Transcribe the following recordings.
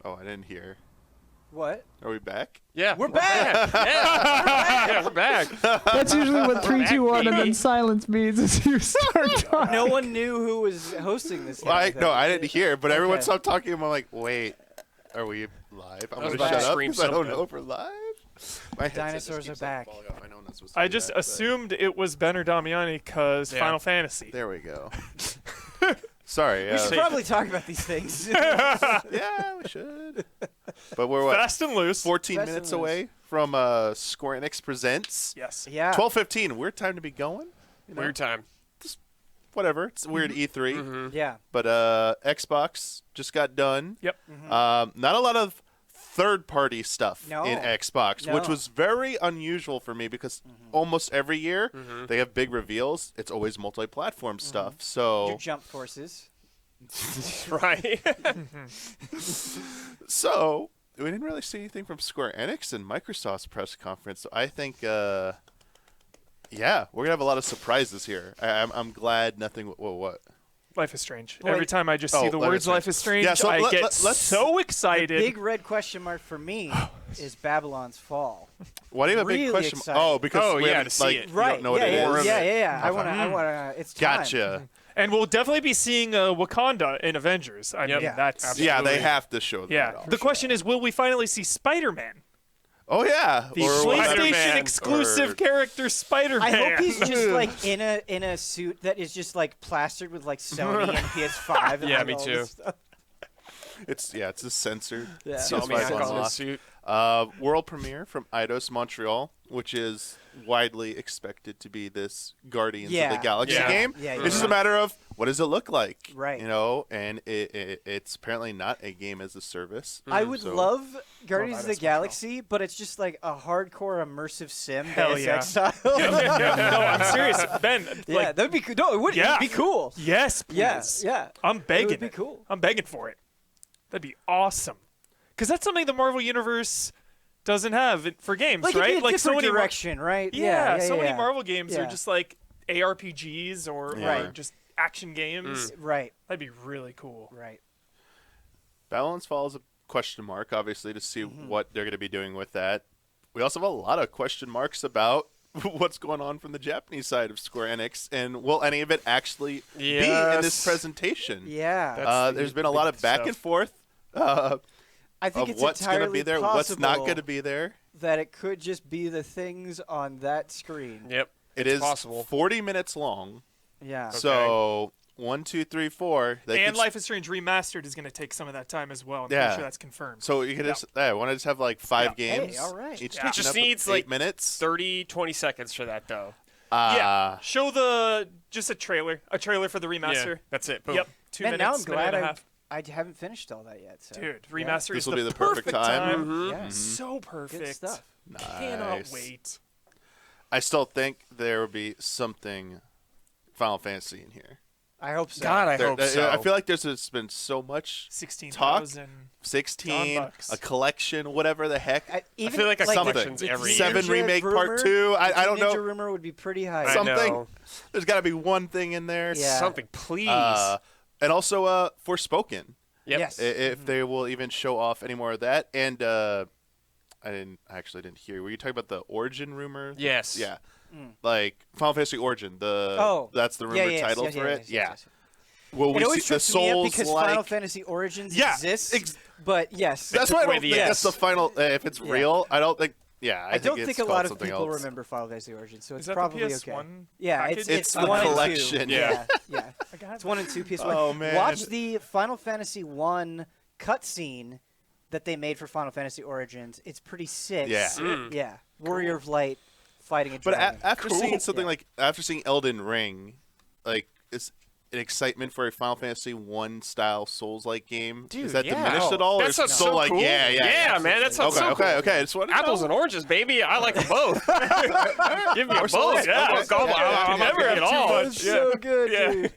Oh, I didn't hear. What? Are we back? Yeah, We're back. Yeah, we're back. That's usually what 3, 2, 1, and baby. then silence means as you start talking. No one knew who was hosting this. Well, I didn't hear, but everyone Okay. stopped talking. I'm like, wait, are we live? I'm I was gonna about shut to up scream because I don't something. know if we're live. My headset just Dinosaurs keeps, are like, back. falling off. I know I'm not supposed to I do just that, but assumed it was Ben or Damiani because Yeah. Final Fantasy. There we go. Sorry. We should Say- probably talk about these things. Yeah, we should. But we're what? Fast and loose. 14 Fast minutes and loose. away from Square Enix Presents. Yes. yeah. 12:15. Weird time to be going. You know, Weird time. whatever. It's a weird E3. Mm-hmm. Yeah. But Xbox just got done. Yep. Not a lot of third-party stuff No. in Xbox, which No. was very unusual for me because almost every year they have big reveals. It's always multi-platform stuff. So Your jump forces. Right. So we didn't really see anything from Square Enix and Microsoft's press conference. So I think, yeah, we're gonna have a lot of surprises here. I'm glad nothing. What? Life is Strange. Boy. Every time I just Oh, see the Life is words Strange. Life is Strange, Yeah, so I get let's- so The excited. big red question mark for me is Babylon's Fall. Why do you have a big Really question? excited. Oh, because Oh, we yeah, haven't, to see like, it. you Right. don't know what yeah, it yeah, is. yeah. I Okay. wanna. It's time. Gotcha. And we'll definitely be seeing Wakanda in Avengers. I Yep. mean, Yeah. that's Absolutely. Yeah, they have to show that. yeah. off. The question is, will we finally see Spider-Man, Oh yeah. the Or PlayStation Spider-Man, exclusive or- character Spider-Man? I hope he's just like in a suit that is just like plastered with like Sony and PS5. And, Yeah, like, me all too. this stuff. It's a censored. Yeah. PS5 Saw me in a unlock. suit. World premiere from Eidos Montreal, which is widely expected to be this Guardians of Yeah. the Galaxy Yeah. game. Yeah, It's just a matter of what does it look like, Right. You know, and it's apparently not a game as a service. I would So- love Guardians of the Eidos Galaxy, but it's just like a hardcore immersive sim Hell Deus yeah. Ex style. no, I'm serious, Ben. Yeah, Like, that'd be cool. No, it would. Yeah. It'd be cool. yes, please. Yeah, yeah. I'm begging. It would be it. cool. I'm begging for it. That'd be awesome. Because that's something the Marvel Universe doesn't have for games, Like right? it'd be a Like so different many direction, right? Yeah, so many yeah. Marvel games are Yeah. just like ARPGs or Yeah. just action games. Right, That'd be really cool. right. Babylon's Fall is a question mark, obviously, to see what they're going to be doing with that. We also have a lot of question marks about what's going on from the Japanese side of Square Enix, and will any of it actually be in this Yes. presentation? Yeah, That's the There's been a lot of back stuff. and forth I think of it's what's going entirely to be there, possible what's not going to be there. that it could just be the things on that screen. Yep. It It's is possible. 40 minutes long, Yeah. so 1, 2, 3, 4. They And could- Life is Strange Remastered is going to take some of that time as well. I'm Yeah. pretty sure that's confirmed. So you could just, I want to just have like 5 Yeah. games. Hey, all right. Each Yeah. taking It just up needs, 8 like, minutes. 30, 20 seconds for that, though. Yeah. Show just a trailer for the remaster. Yeah, that's it. Boom. Yep. 2 Man, minutes. now I'm minute glad and a half. I haven't finished all that yet. So. Dude, Yeah. remaster This is will the be the perfect time. Mhm. Yeah. So perfect. Good stuff. Cannot Nice. wait. I still think there will be something Final Fantasy in here. I hope so. God, I There- hope so. I feel like there's just been so much 16,000. 16, $10. a collection, whatever the heck. Even, feel like a something. collection's the every Ninja year. 7 remake part rumor- 2. I don't Ninja know. rumor would be pretty high. I Something. know. There's got to be one thing in there. Yeah. Something, please. And also Forspoken. Yep. Yes. If they will even show off any more of that. And I actually didn't hear. Were you talking about the Origin rumor? Yes. Yeah. Like Final Fantasy Origin. That's the Yeah, rumored yes, title yes, for yes, it. yes, Yeah. yes, yes. Will It we always see the trips me up Souls because like? Final Fantasy Origins Yeah, exists, but yes. That's took why I away don't the think that's S. the final. If it's Yeah. real, I don't think. Yeah, I don't it's think a called lot of something people else. remember Final Fantasy Origins, so Is it's that probably the okay. PS1 Yeah, package? It's the 1 and 2. collection. Yeah, yeah. I got It's 1 and 2 PS1. Oh, man. Watch the Final Fantasy 1 cutscene that they made for Final Fantasy Origins. It's pretty sick. Yeah. Yeah. Warrior of Light fighting a But dragon. after seeing something Yeah. like after seeing Elden Ring, like is an excitement for a Final Fantasy 1 style Souls-like game. Dude, is that yeah. diminished at all? That or is it sounds still so like cool. yeah, Yeah, man, that sounds okay, so okay, cool. okay. I just wanted to Apples know. and oranges, baby. I like them both. Give me a Souls. both. Yeah, Okay. I'm Never never have at too all. much. That's so good, Yeah. dude.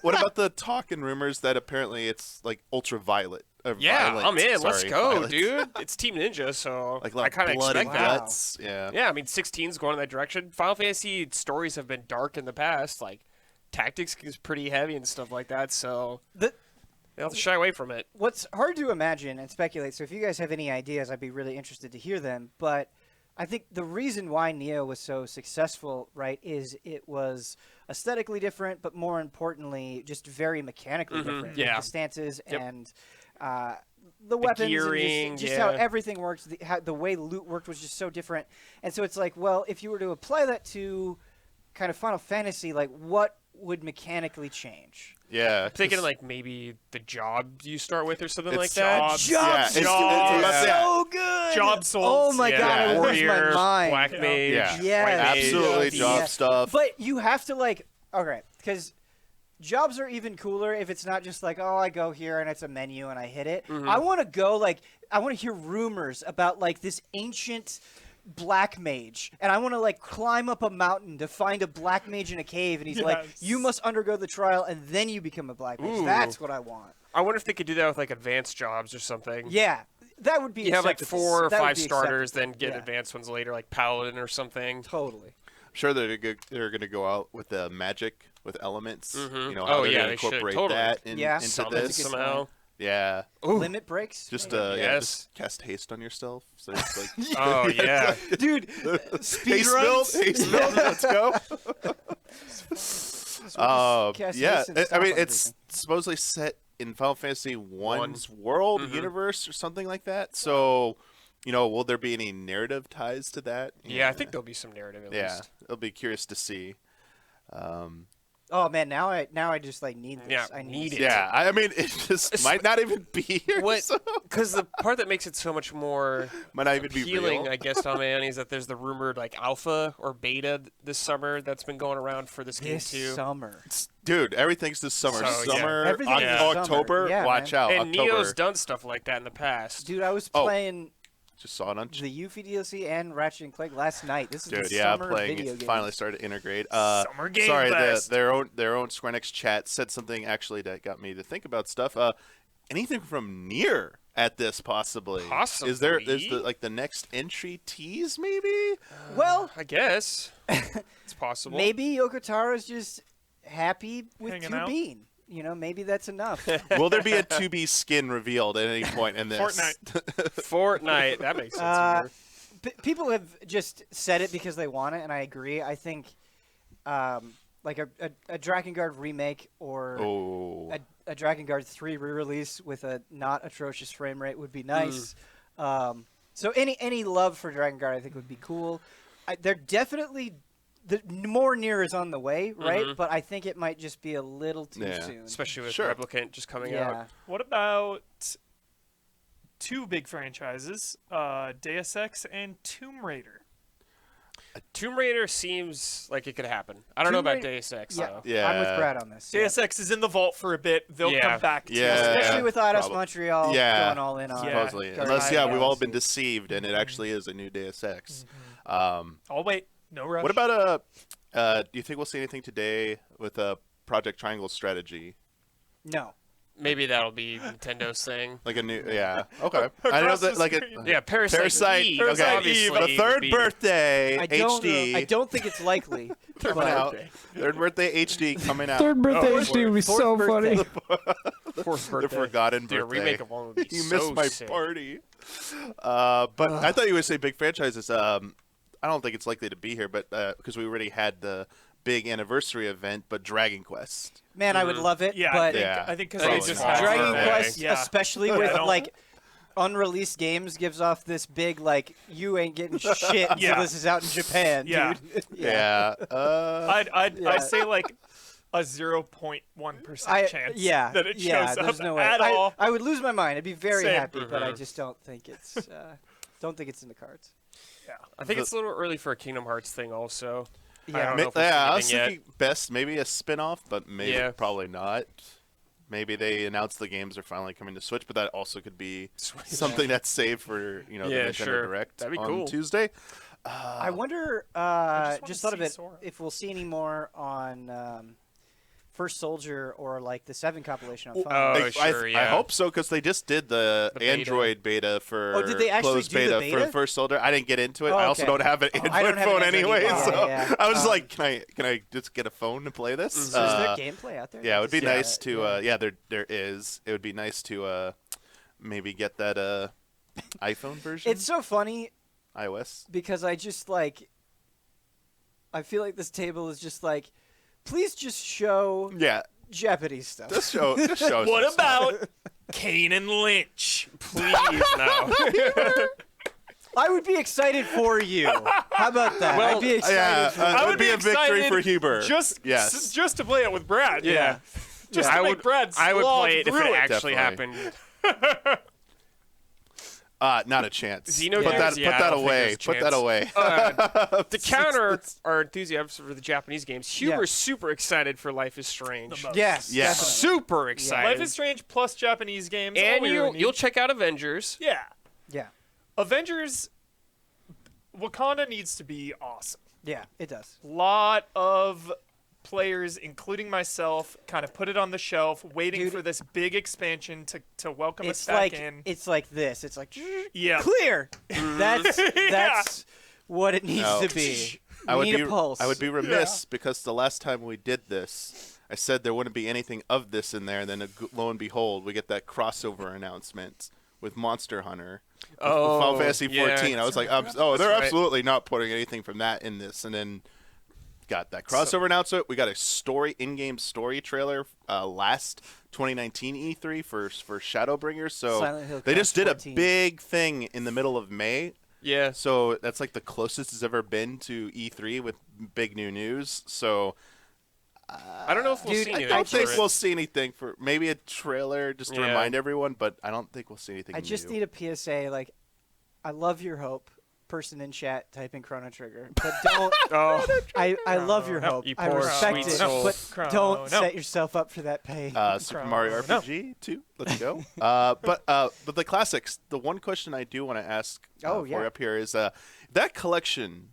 what about the talk and rumors that apparently it's like ultraviolet? Yeah, violet, I'm in. Let's sorry, go, violet. dude. It's Team Ninja, so Like I kind of blood and expect that. guts. Yeah. Yeah, I mean, 16's going in that direction. Final Fantasy stories have been dark in the past. Like, tactics is pretty heavy and stuff like that, so... They'll have to shy away from it. What's hard to imagine and speculate, so if you guys have any ideas, I'd be really interested to hear them. But I think the reason why Neo was so successful, right, is it was aesthetically different, but more importantly, just very mechanically different. Yeah. The stances Yep. and the weapons, gearing, and just yeah. how everything works, the way loot worked was just so different. And so it's like, well, if you were to apply that to kind of Final Fantasy, like what would mechanically change? Yeah. I'm thinking like maybe the job you start with or something like It's that. jobs. Yeah, it's so good. Job souls. Oh my Yeah. god, I lose Warrior, my mind. Black Yeah. Mage, Yeah. Yes. White Mage. Absolutely, job Yeah. stuff. But you have to like, okay, because jobs are even cooler if it's not just like, oh, I go here and it's a menu and I hit it. I want to go like, I want to hear rumors about like this ancient black mage, and I want to like climb up a mountain to find a black mage in a cave, and he's like, Yes. you must undergo the trial and then you become a black mage. Ooh. That's what I want. I wonder if they could do that with like advanced jobs or something. Yeah, that would be. You have like acceptable. 4 or That would 5 be starters, acceptable. then get Yeah. advanced ones later, like Paladin or something. Totally. I'm sure they're going to go out with the magic with elements. Mhm. You know, Oh, how they're yeah, gonna they should, incorporate totally. that Yeah. into Summon That's a this. good somehow. Yeah. Limit breaks. Just maybe? yeah, Yes. just cast haste on yourself. So it's like Oh yeah. Dude, speed haste runs. build, haste build, let's go. Cast Yeah, haste and I stop mean on it's everything. supposedly set in Final Fantasy One's world universe or something like that. So, you know, will there be any narrative ties to that? Yeah, I think there'll be some narrative at Yeah, least. it'll be curious to see. Oh man, now I just like need this. Yeah, I need need this. it. Yeah, I mean it just might not even be here. What? So Because the part that makes it so much more might not even be appealing, real. I guess, on Miami is that there's the rumored like alpha or beta this summer that's been going around for this game This too. summer. Dude, everything's this summer. So, yeah. Summer, Everything is October. summer. Yeah, watch man. out, And October. Neo's done stuff like that in the past. Dude, I was Oh. playing Just saw it on. the Yuffie DLC and Ratchet and Clank last night. This is Dude, the yeah, summer playing video it. game. Finally started to integrate. Summer Game sorry, Fest. their own Square Enix chat said something actually that got me to think about stuff. Anything from Nier at this possibly? Is there Possibly. the next entry tease maybe? Well, I guess it's possible. maybe Yoko Taro's just happy with Hanging 2B. You know, maybe that's enough. Will there be a 2B skin revealed at any point in this? Fortnite. That makes sense. Uh, People have just said it because they want it, and I agree. I think like a Drakengard remake or Oh, a Drakengard 3 re-release with a not atrocious frame rate would be nice. So any love for Drakengard I think would be cool. They're definitely more Nier is on the way, right? But I think it might just be a little too Yeah. soon. Especially with Sure. Replicant just coming yeah. out. What about 2 big franchises, Deus Ex and Tomb Raider? Tomb Raider seems like it could happen. I don't know Tomb about Raider- Deus Ex Yeah, though. Yeah. I'm with Brad on this. Yeah. Deus Ex is in the vault for a bit. They'll Yeah. come back to Yeah. it. Especially with Eidos Probably. Montreal Yeah. going all in on Yeah. supposedly. Guardians Unless, of yeah, the we've all been Galaxy. deceived, and it actually is a new Deus Ex. I'll wait. No rush. What about do you think we'll see anything today with a Project Triangle strategy? No. Maybe that'll be Nintendo's thing. Like a new, yeah, okay. I know Across that the like screen. Yeah, Parasite Eve, okay. obviously The third would be- birthday I HD don't think it's likely. coming but- out. Third birthday HD coming out. Third birthday Oh, HD would be fourth so birthday. funny. Fourth The birthday. forgotten Dude, a birthday. remake of one would be You so missed my sick. party. But I thought you would say big franchises. I don't think it's likely to be here, but because we already had the big anniversary event, but Dragon Quest. Man, I would love it. Yeah, but Yeah. I think because Probably they just not. had Dragon Far away. Quest, Yeah. especially I with don't- like unreleased games, gives off this big like you ain't getting shit until Yeah. this is out in Japan, Yeah. dude. Yeah. I'd Yeah. say like a 0.1% I, chance yeah, that it yeah, shows there's up no way. at all. I would lose my mind. I'd be very Same. happy, but I just don't think it's in the cards. I think it's a little early for a Kingdom Hearts thing also. I Yeah. don't know if we'll see Yeah, I was anything yet. thinking best maybe a spin-off, but maybe Yeah. probably not. Maybe they announced the games are finally coming to Switch, but that also could be something that's saved for the Yeah, Nintendo sure. Direct That'd be on cool. Tuesday. I wonder. just wanna Just thought of see it. Sora. If we'll see any more on First Soldier or like the 7 compilation on phone. Oh, I sure, yeah. hope so because they just did the The beta. Android beta for Oh, did they actually closed do the beta for beta? the First Soldier. I didn't get into it. Oh, I also okay. don't have an I Android don't have an phone Android anyway, either. so Yeah. I was like, can I just get a phone to play this? Is there gameplay out there? Yeah, it would be Yeah, nice to. There is. It would be nice to maybe get that iPhone version. It's so funny iOS. because I just like. I feel like this table is just like, please just show Yeah, Japanese stuff. just show. Just show. What some stuff. about Kane and Lynch? Please, no. I would be excited for you. How about that? Well, I'd be excited Yeah, for it I would would be be a victory excited for Huber. Just yes. just to play it with Brad. Yeah. Just I to make would. Brad I would slog play it if through it actually Definitely. happened. Not a chance. Xenogears, Put that. yeah, Put I that don't think away. there's a Put that chance. away. To counter our enthusiasm for the Japanese games, Huber's super excited for Life is Strange. most. Yes. Yes. Definitely. Super excited. Life is Strange plus Japanese games. all and we really need. you'll check out Avengers. Yeah. Yeah. Avengers. Wakanda needs to be awesome. Yeah. It does. Lot of players, including myself, kind of put it on the shelf, waiting Dude, for this big expansion to welcome us It's back like in. it's like this. It's like Yeah. clear. That's what it needs No. to be. I We would need be. a pulse. I would be remiss because the last time we did this, I said there wouldn't be anything of this in there, and then lo and behold, we get that crossover announcement with Monster Hunter. With Final Fantasy 14. I was like, they're right. absolutely not putting anything from that in this, and then got that crossover announcement. We got a in-game story trailer last 2019 E3 for Shadowbringers. So Silent Hill they Crash just did 14. a big thing in the middle of May. Yeah. So that's like the closest it's ever been to E3 with big new news. So I don't know if we'll Dude, see I anything. don't for think it. we'll see anything for maybe a trailer just to Yeah. remind everyone, but I don't think we'll see anything I just new. need a PSA. Like, I love your hope. Person in chat typing Chrono Trigger, but don't. Oh, I love your No, hope. you I poor respect sweet it, soul. but don't No. set yourself up for that pain. Super Mario No. RPG 2. Let's go. But the classics. The one question I do want to ask Oh, for yeah. up here is that collection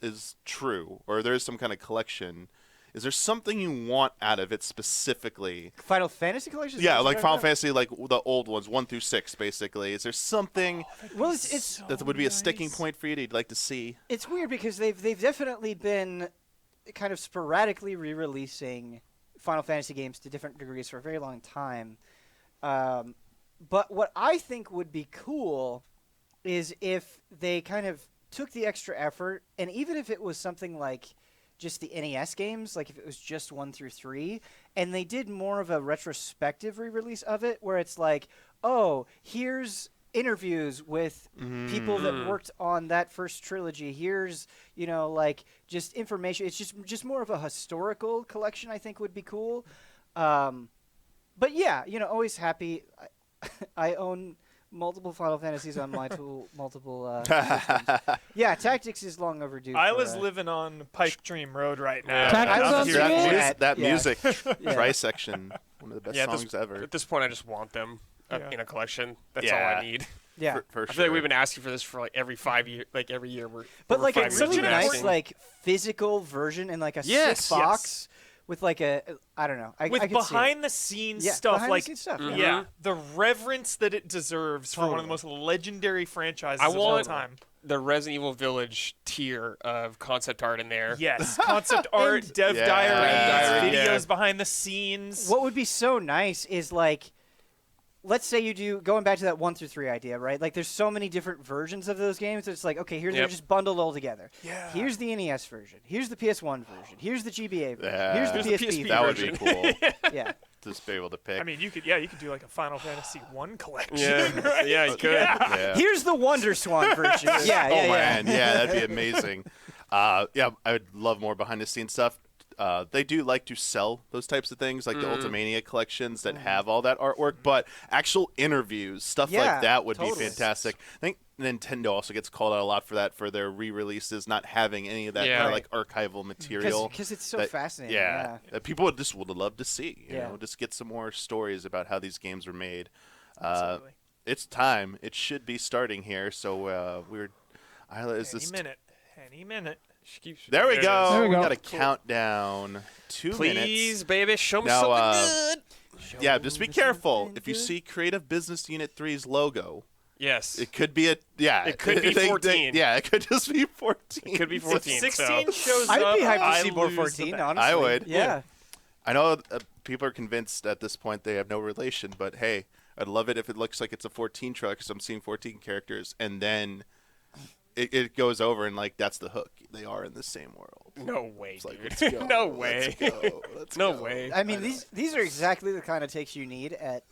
is true, or there's some kind of collection. Is there something you want out of it specifically? Final Fantasy collection. Yeah, like Final Fantasy, like the old ones, 1 through 6, basically. Is there something Well, it's that would be a sticking point for you that you'd like to see? it's weird because they've definitely been kind of sporadically re-releasing Final Fantasy games to different degrees for a very long time. But what I think would be cool is if they kind of took the extra effort, and even if it was something like just the NES games, like if it was just 1 through 3, and they did more of a retrospective re-release of it, where it's like, oh, here's interviews with people that worked on that first trilogy. Here's, like just information. It's just more of a historical collection, I think would be cool. But yeah, always happy. I own multiple Final Fantasies on multiple systems. Yeah, Tactics is long overdue. Isla's living on Pipe Dream Road right now. Tactics I'm on here Switch? for it. That Yeah. music Yeah. trisection, one of the best Yeah, songs ever. At this point, I just want them Yeah. in a collection. That's Yeah. all I need. Yeah. For I sure. feel like we've been asking for this for like every 5 years. Like every year, we're. But over like 5 a years such really we've been nice asking. like physical version in like a Yes, sick box with like a I don't know. With I could see it. behind the scenes Yeah, stuff, behind the like scenes stuff, Mhm. yeah, the reverence that it deserves for one of the Totally. most legendary franchises I of all want- time. the Resident Evil Village tier of concept art in there. Yes, concept art, And- dev Yeah. diaries, Diary, yeah. videos behind the scenes. What would be so nice is like, let's say you do going back to that 1 through 3 idea, right? Like, there's so many different versions of those games. It's like, okay, here they're Yep. just bundled all together. Yeah. Here's the NES version. Here's the PS1 version. Here's the GBA version. Yeah. Here's the Here's the PSP PSP that would version. be cool Yeah. to just be able to pick. I mean, you could do like a Final Fantasy 1 collection. Yeah, right? yeah, you could. yeah. Here's the Wonder Swan version. Yeah, Oh yeah, yeah. man, yeah, that'd be amazing. Yeah, I would love more behind the scenes stuff. They do like to sell those types of things, like the Ultimania collections that have all that artwork, but actual interviews, stuff Yeah, like that would totally. be fantastic. I think Nintendo also gets called out a lot for that, for their re-releases not having any of that Yeah. kind of like archival material. Because it's so that- fascinating. Yeah, that people would love to see. You Yeah. know, just get some more stories about how these games were made. Absolutely. It's time. It should be starting here. So Isla is Any this minute. Any minute. She keeps. There we it go. is. There we go. got a countdown. 2 Please, minutes. baby, show me Now, something good. Yeah, just be careful. If you see Creative Business Unit 3's logo, Yes. it could be It could be 14. yeah, it could just be 14. It could be 14. 16 shows I'd up. be hyped to I see more lose the 14, bet. honestly. I would. Yeah. I know people are convinced at this point they have no relation, but hey, I'd love it if it looks like it's a 14 trailer because I'm seeing 14 characters, and then it goes over and like that's the hook. They are in the same world. No way, It's like, dude. let's go. No way. Let's go. Let's No go. way. I mean, these are exactly the kind of takes you need at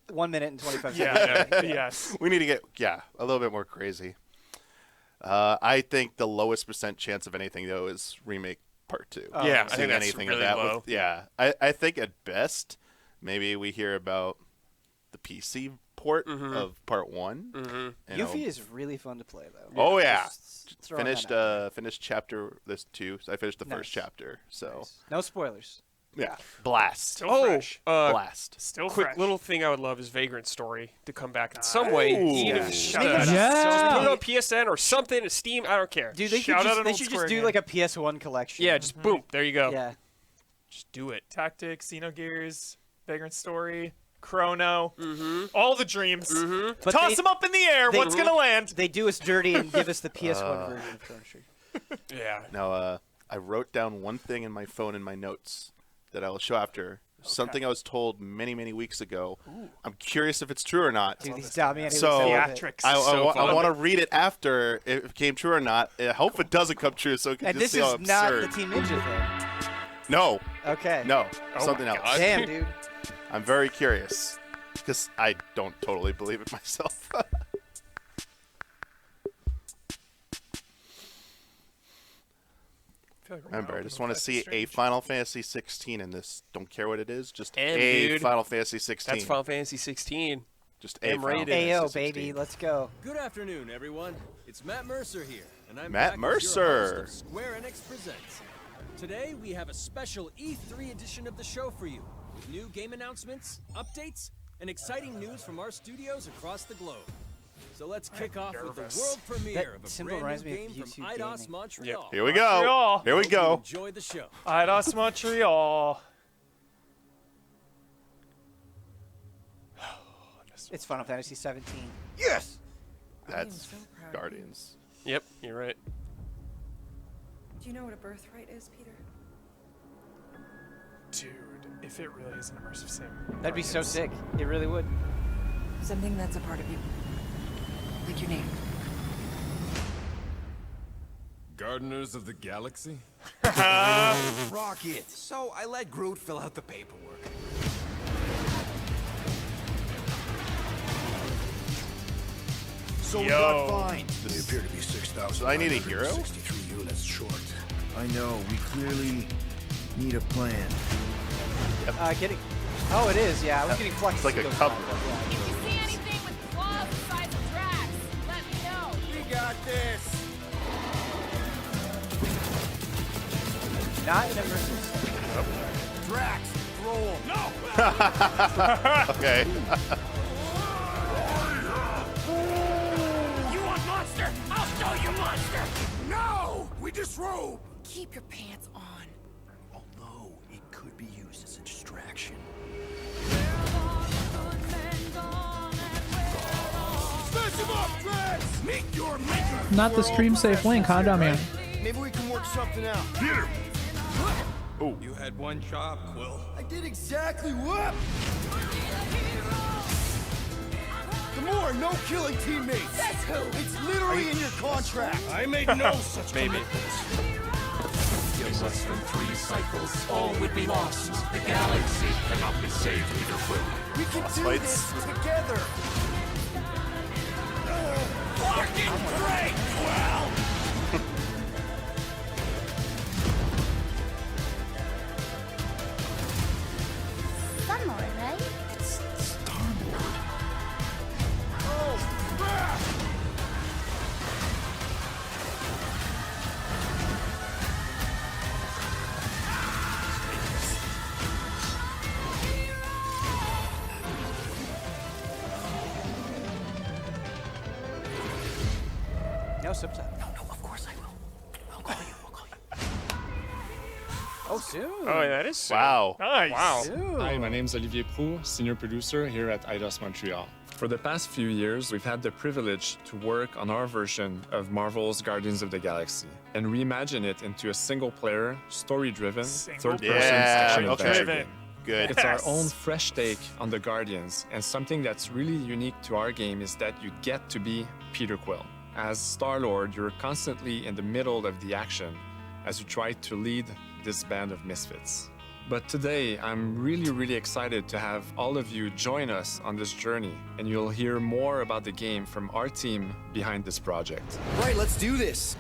1 minute and 25 seconds. Yeah. Yes. We need to get a little bit more crazy. I think the lowest % chance of anything though is remake part 2. Oh, Yeah, I Seeing think that's anything really of that low. I think at best maybe we hear about the PC port of part 1. Mm-hmm. You know. Yuffie is really fun to play, though. Oh yeah, Just throwing that out finished chapter 2. So I finished the Nice. first chapter. So Nice. No spoilers. yeah, blast, Still Oh, fresh. blast. Still quick fresh. little thing I would love is Vagrant Story to come back in some way. Ooh. Even Yeah. if Shout just out. Yeah. put it on PSN or something, Steam, I don't care. Dude, they Shout out should an old just Square do game. like a PS1 collection. Yeah, just boom, there you go. Yeah. Just do it. Tactics, Xenogears, Vagrant Story, Chrono, Mm-hmm. all the dreams. Mm-hmm. But Toss they- them up in the air. they- What's gonna land? They do us dirty and give us the PS1 version of Chrono Trigger. Yeah. Now I wrote down one thing in my phone in my notes that I will show after. Something I was told many weeks ago. I'm curious if it's true or not. Dude, these Damian So- Theatrics. I So fun. want to read it after if it came true or not. I hope it doesn't come true, so we can And just this see how is not absurd. the Team Ninja thing. No, Okay. no, Oh something my else. God. Damn, dude. I'm very curious because I don't totally believe it myself. Remember, I just want to see a Final Fantasy 16 in this. Don't care what it is, just And, a dude, Final Fantasy 16. That's Final Fantasy 16. Just a Final M-rated. Fantasy Ayo, 16. baby, let's go. Good afternoon, everyone. It's Matt Mercer here, and I'm Matt back Mercer. as your host of Square Enix Presents. Today we have a special E3 edition of the show for you, with new game announcements, updates, and exciting news from our studios across the globe. So let's kick off with the nervous. world premiere That of a symbol brand new reminds me game of from YouTube Eidos gaming. Montreal. Here we go. Montreal. Here we Hope you go. Enjoy the show. Eidos Montreal. It's Final Fantasy 17. Yes. That's so proud. Guardians. Yep, you're right. Do you know what a birthright is, Peter? Dude, if it really is an immersive sim. That'd be so sick. It really would. Something that's a part of you. Like your name. Gardeners of the Galaxy? Rocket. So I let Groot fill out the paperwork. So we Yo. got fined. They appear to be 6,000. So I need a hero? 63 units short. I know. We clearly need a plan. Kidding. Oh, it is. Yeah, I was getting flexed. It's like a cover. If you see anything with claws the size of Drax, let me know. We got this. Not an immersive. Drax, roll. No. Okay. You want monster? I'll show you monster. No. We disrobe. Keep your pants on. Although it could be used as a distraction. Smash him up, Drax. Meet your maker. Not the stream safe link, huh, Damian? Maybe we can work something out. Peter. You had one job, Quill. I did exactly what? Gamora, no killing teammates. That's who. It's literally in your contract. I made no such Maybe. In less than 3 cycles, all would be lost. The galaxy cannot be saved, Peter Quill. We can do fights. this together. Fucking great, Quill! Summer, right? No subtitle. No, of course I will. I'll call you. Oh, soon. Oh, that is soon. Wow. Nice. Wow. Hi, my name is Olivier Proulx, senior producer here at Eidos Montreal. For the past few years, we've had the privilege to work on our version of Marvel's Guardians of the Galaxy and reimagine it into a single-player, story-driven, third-person action adventure game. Good. It's our own fresh take on the Guardians, and something that's really unique to our game is that you get to be Peter Quill. As Star-Lord, you're constantly in the middle of the action as you try to lead this band of misfits. But today, I'm really excited to have all of you join us on this journey, and you'll hear more about the game from our team behind this project. Right, let's do this.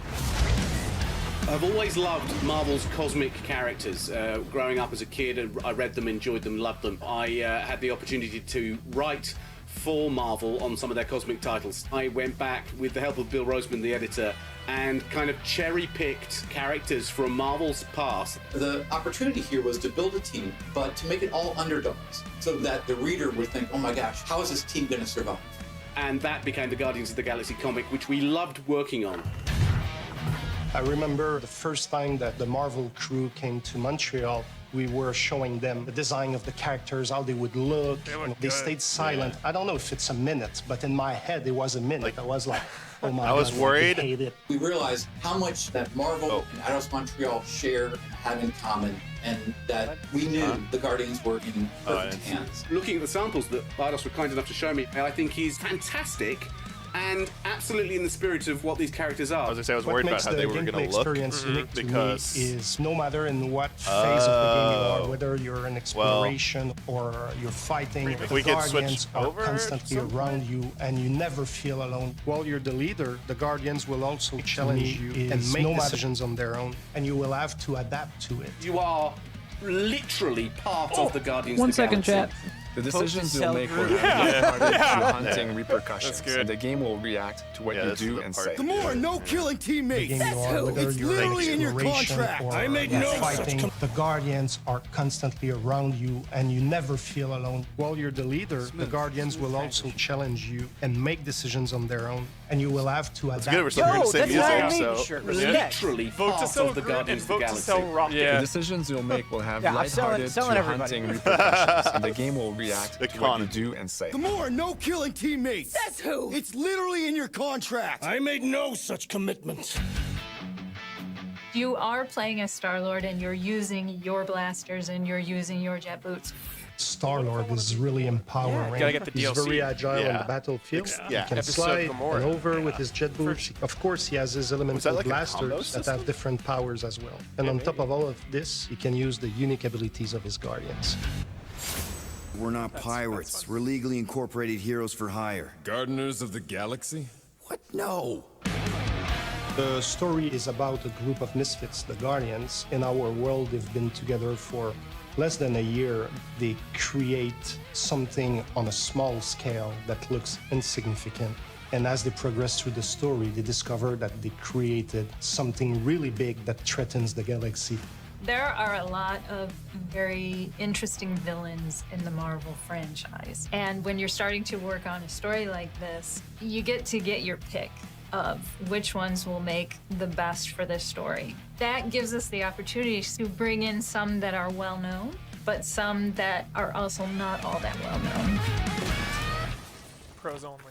I've always loved Marvel's cosmic characters. Growing up as a kid, I read them, enjoyed them, loved them. I had the opportunity to write for Marvel on some of their cosmic titles. I went back with the help of Bill Roseman, the editor, and kind of cherry-picked characters from Marvel's past. The opportunity here was to build a team, but to make it all underdogs, so that the reader would think, oh my gosh, how is this team going to survive? And that became the Guardians of the Galaxy comic, which we loved working on. I remember the first time that the Marvel crew came to Montreal, we were showing them the design of the characters, how they would look. They stayed silent. I don't know if it's a minute, but in my head, it was a minute. I was like, oh my God. I was worried. I hate it. We realized how much that Marvel and Eidos Montreal share and have in common, and that we knew the Guardians were in perfect hands. Looking at the samples that Eidos were kind enough to show me, I think he's fantastic and absolutely in the spirit of what these characters are. I was gonna say I was worried about how they were going to look experience unique to me is no matter in what phase of the game you are, whether you're in exploration or you're fighting, the Guardians are constantly around you and you never feel alone. While you're the leader, the Guardians will also challenge you and make decisions on their own, and you will have to adapt to it. You are literally part of the Guardians of the Second, Galaxy. chat. The decisions you'll make will have hunting repercussions, and the game will react to what you do and say. The more no-killing teammates. It's literally in your contract. I made no fighting. The Guardians are constantly around you, and you never feel alone. While you're the leader, the Guardians will also challenge you and make decisions on their own, and you will have to adapt. Good, we're still hearing the same music, so literally part of the Guardians of the Galaxy. The decisions you'll make will have lighthearted to hunting repercussions, and the game will react to what you do and say. The more no-killing teammates. Says who? It's literally in your contract. I made no such commitments. You are playing as Star-Lord and you're using your blasters and you're using your jet boots. Star-Lord is really empowering. Gotta get the He's DLC. very agile on the battlefield. He can slide and over with his jet boots. Of course, he has his elemental blasters that have different powers as well. And on top of all of this, he can use the unique abilities of his Guardians. We're not pirates. We're legally incorporated heroes for hire. Gardeners of the Galaxy? What? No. The story is about a group of misfits, the Guardians. In our world, they've been together for less than a year. They create something on a small scale that looks insignificant. And as they progress through the story, they discover that they created something really big that threatens the galaxy. There are a lot of very interesting villains in the Marvel franchise. And when you're starting to work on a story like this, you get to get your pick of which ones will make the best for this story. That gives us the opportunity to bring in some that are well known, but some that are also not all that well known. Pros only.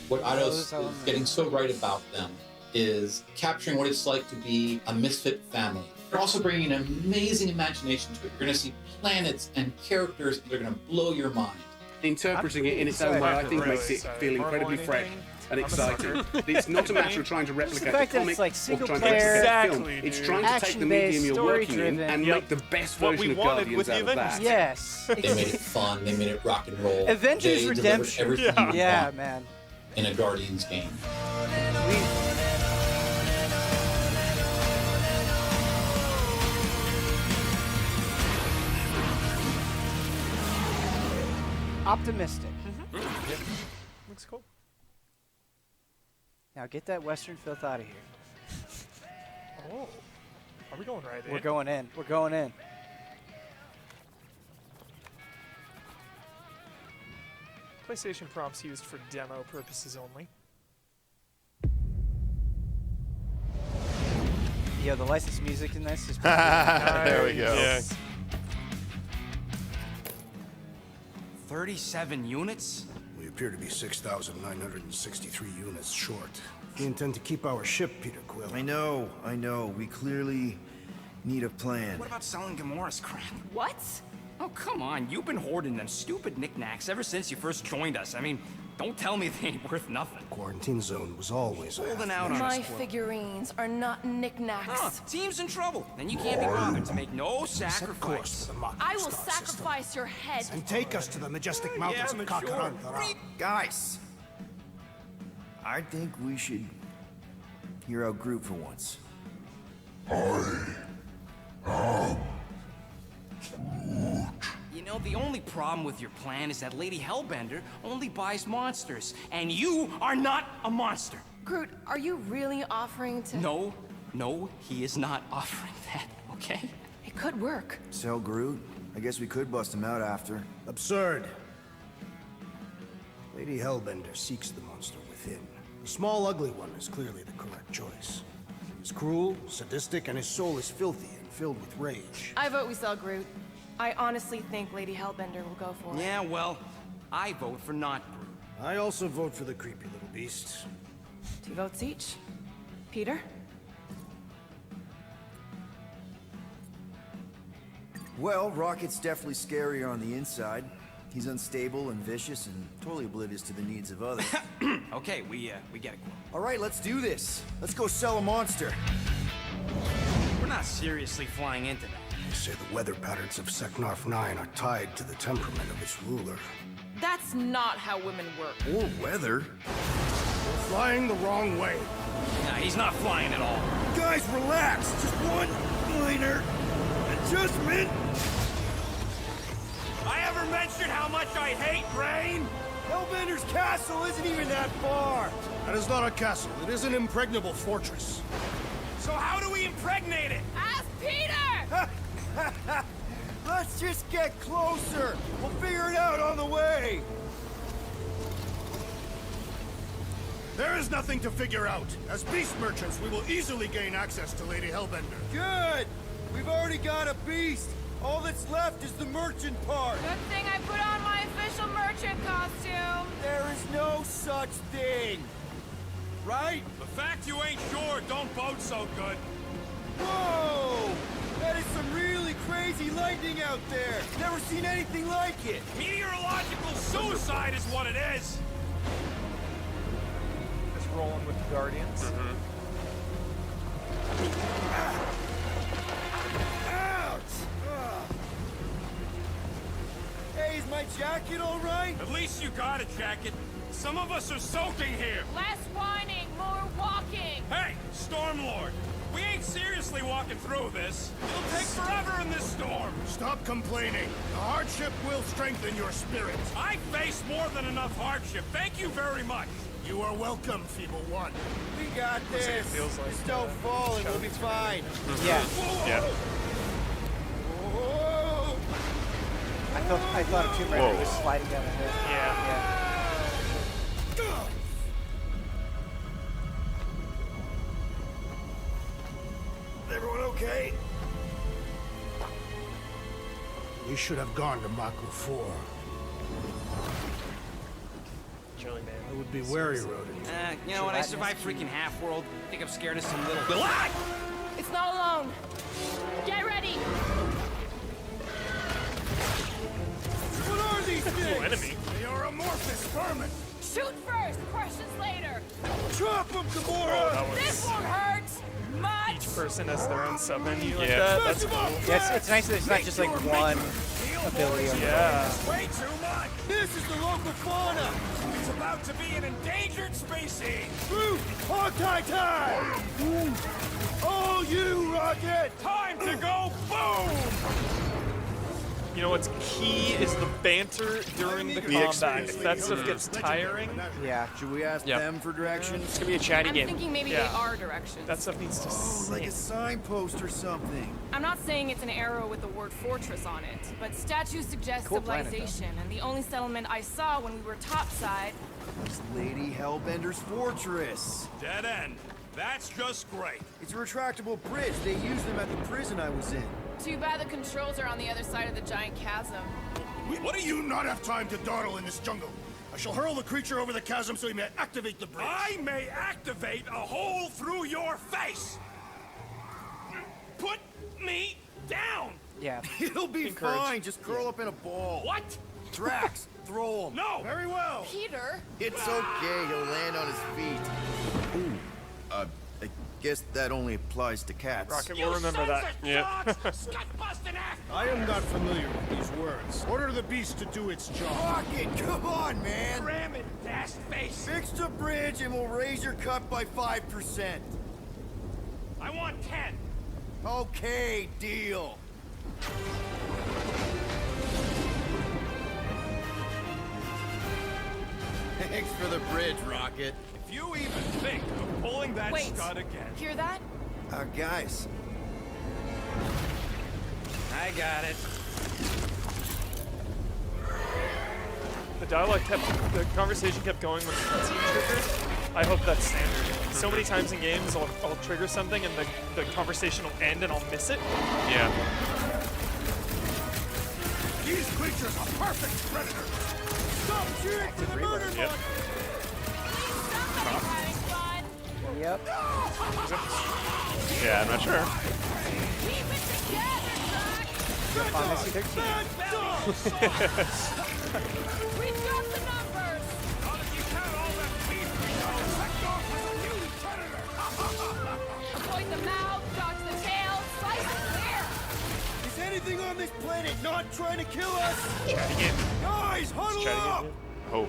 What Eidos is getting so right about them is capturing what it's like to be a misfit family. They're also bringing an amazing imagination to it. You're going to see planets and characters that are going to blow your mind. Interpreting it in its own way, I think, makes it feel incredibly fresh and exciting. It's not a matter of trying to replicate a comic or trying to replicate a film. It's trying to take the medium you're working in and make the best version of Guardians out of that. Yes. They made it fun. They made it rock and roll. Avengers they Redemption. Everything you would want man. in a Guardians game. Optimistic. Looks cool. Now get that Western filth out of here. Oh. Are we going right in? We're going in. We're going in. PlayStation prompts used for demo purposes only. Yo, the licensed music in this is There we go. Yeah. 37 units? We appear to be 6,963 units short. We intend to keep our ship, Peter Quill. I know. We clearly need a plan. What about selling Gamora's crap? What? Oh, come on. You've been hoarding them stupid knickknacks ever since you first joined us. I mean, don't tell me they ain't worth nothing. Quarantine zone was always holding out on My us, Quill. figurines are not knickknacks. Huh, team's in trouble. Then you can't be bothered to make no sacrifice. I will sacrifice your head. And take us to the majestic mountains of Kakarantara. Guys, I think we should hear out Groot for once. You know, the only problem with your plan is that Lady Hellbender only buys monsters, and you are not a monster. Groot, are you really offering to... No, he is not offering that, okay? It could work. Sell Groot? I guess we could bust him out after. Absurd. Lady Hellbender seeks the monster within. The small, ugly one is clearly the correct choice. He's cruel, sadistic, and his soul is filthy and filled with rage. I vote we sell Groot. I honestly think Lady Hellbender will go for it. Yeah, well, I vote for not Groot. I also vote for the creepy little beast. 2 votes each. Peter? Well, Rocket's definitely scarier on the inside. He's unstable and vicious and totally oblivious to the needs of others. Okay, we get it. All right, let's do this. Let's go sell a monster. We're not seriously flying into that. They say the weather patterns of Seknarf 9 are tied to the temperament of its ruler. That's not how women work. Or weather. We're flying the wrong way. Nah, he's not flying at all. Guys, relax. Just one minor adjustment. I ever mentioned how much I hate rain? Hellbender's castle isn't even that far. That is not a castle. It is an impregnable fortress. So how do we impregnate it? Ask Peter! Let's just get closer. We'll figure it out on the way. There is nothing to figure out. As beast merchants, we will easily gain access to Lady Hellbender. Good. We've already got a beast. All that's left is the merchant part. Good thing I put on my official merchant costume. There is no such thing. Right? The fact you ain't sure don't bode so good. Whoa! That is some really crazy lightning out there. Never seen anything like it. Meteorological suicide is what it is. Just rolling with the Guardians. Ouch! Hey, is my jacket all right? At least you got a jacket. Some of us are soaking here. Less whining, more walking. Hey, Stormlord. We ain't seriously walking through this. It'll take forever in this storm. Stop complaining. The hardship will strengthen your spirit. I face more than enough hardship. Thank you very much. You are welcome, Feeble One. We got this. It feels like Just don't fall and we'll be fine. Yeah. Yeah. Whoa! I thought a Tomb Raider was sliding down the hill. Yeah. Everyone okay? We should have gone to Maku 4. Chili man. It would be wary rodent. You know what? I survived freaking Half-World. Think I'm scared of some little... It's not alone. Get ready. What are these things? Enemy. They are amorphous vermin. Shoot first, questions later. Drop them, Gamora! That This was won't hurt much. each person has their own sub menu like Yeah. that. That's cool. Yeah, it's nice that it's not just like one ability. Yeah. Way too much. This is the local fauna! It's about to be an endangered species. Groot! Hogtie time! Oh, you, Rocket! Time to go boom! You know what's key is the banter during the combat. If that stuff gets tiring, Yeah. Should we ask Yep. them for directions? it's gonna be a chatty I'm game. thinking maybe Yeah. they are directions. That stuff needs to Oh, like a sync. signpost or something. I'm not saying it's an arrow with the word fortress on it, but statues suggest Cool planet, civilization, and the only settlement I saw when we were topside. It's Lady Hellbender's fortress. Dead end. That's just great. It's a retractable bridge. They used them at the prison I was in. Too bad the controls are on the other side of the giant chasm. What do you not have time to dawdle in this jungle? I shall hurl the creature over the chasm so he may activate the bridge. I may activate a hole through your face! Put me down! Yeah. It'll be fine. Just curl up in a ball. What? Drax, throw him. No! Very well! Peter? It's okay. He'll land on his feet. Ooh. I guess that only applies to cats. Rocket will remember that. Yeah. I am not familiar with these words. Order the beast to do its job. Rocket, come on, man. Ram it, dash face. Fix the bridge and we'll raise your cut by 5%. I want 10. Okay, deal. Thanks for the bridge, Rocket. If you even think of pulling that Wait. stud again. Hear that? Guys. I got it. The conversation kept going when the cutscene triggered. I hope that's standard. So many times in games, I'll trigger something and the conversation will end and I'll miss it. Yeah. These creatures are perfect predators. Stop cheering for the murder Yep. Somebody's having fun. Yep. Yeah, I'm not sure. Keep it together, Doc. Final Fantasy 13. We've got the numbers. Not if you count all that beef we know. Sector is a huge predator. Avoid the mouth, dodge the tail, slice and clear. Is anything on this planet not trying to kill us? Guys, huddle up! Oh,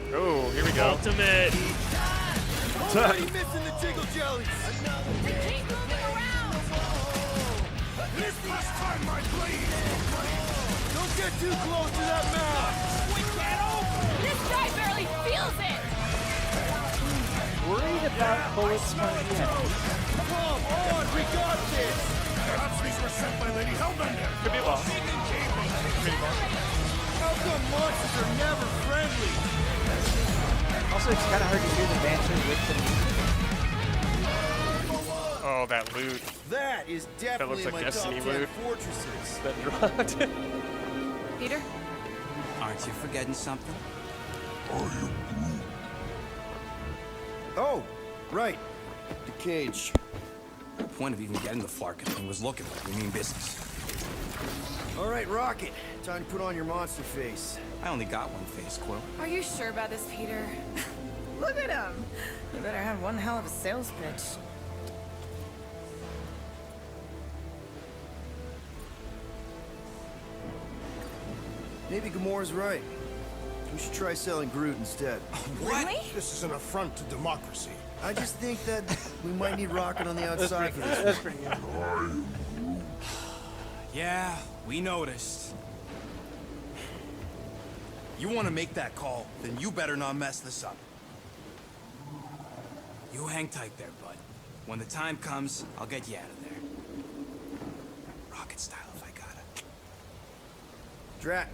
here we go. Ultimate. Already missing the jiggle jellies. Keep moving around. This must time my blade. Don't get too close to that mouth. We can't open. This guy barely feels it. Worried about bullets from the enemy. Come on, we got this. Perhaps these were sent by Lady Hellbender. Could be a boss. How come monsters are never friendly? Also, it's kind of hard to hear the banter with the music. Oh, that loot. That is definitely like my Destiny top 10 loot. fortresses. That dropped. Peter? Aren't you forgetting something? Oh, right. The cage. The point of even getting the Flarkin thing was looking like we mean business. All right, Rocket. Time to put on your monster face. I only got one face, Quill. Are you sure about this, Peter? Look at him. You better have one hell of a sales pitch. Maybe Gamora's right. We should try selling Groot instead. Really? This is an affront to democracy. I just think that we might need Rocket on the outside for this. That's pretty good. Yeah, we noticed. You want to make that call, then you better not mess this up. You hang tight there, bud. When the time comes, I'll get you out of there. Rocket style if I gotta. Drat.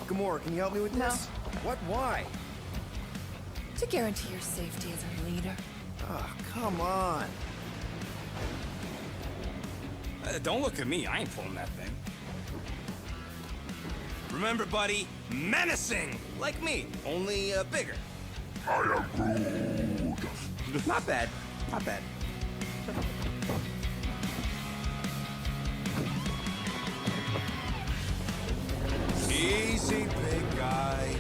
Gamora, can you help me with No. this? What? Why? To guarantee your safety as a leader. Ah, come on. Don't look at me, I ain't pulling that thing. Remember, buddy, menacing! Like me, only bigger. I am Groot. Not bad, not bad. Easy, big guy.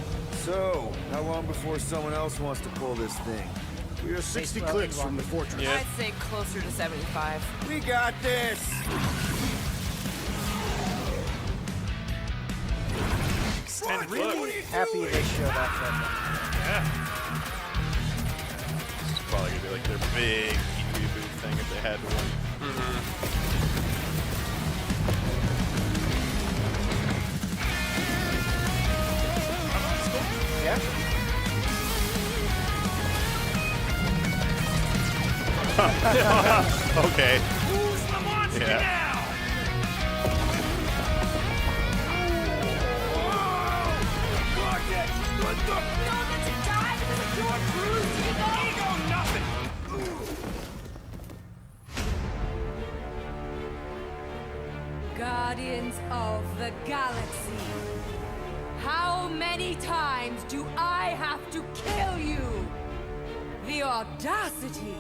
So, how long before someone else wants to pull this thing? We are 60 clicks from the fortress. I'd say closer to 75. We got this! Extended look. Happy they showed off that. Yeah. This is probably gonna be like their big reboot thing if they had one. Yeah. Okay. Who's the monster Yeah. now? Know that you died because of your bruised ego? Ego nothing. Guardians of the Galaxy. How many times do I have to kill you? The audacity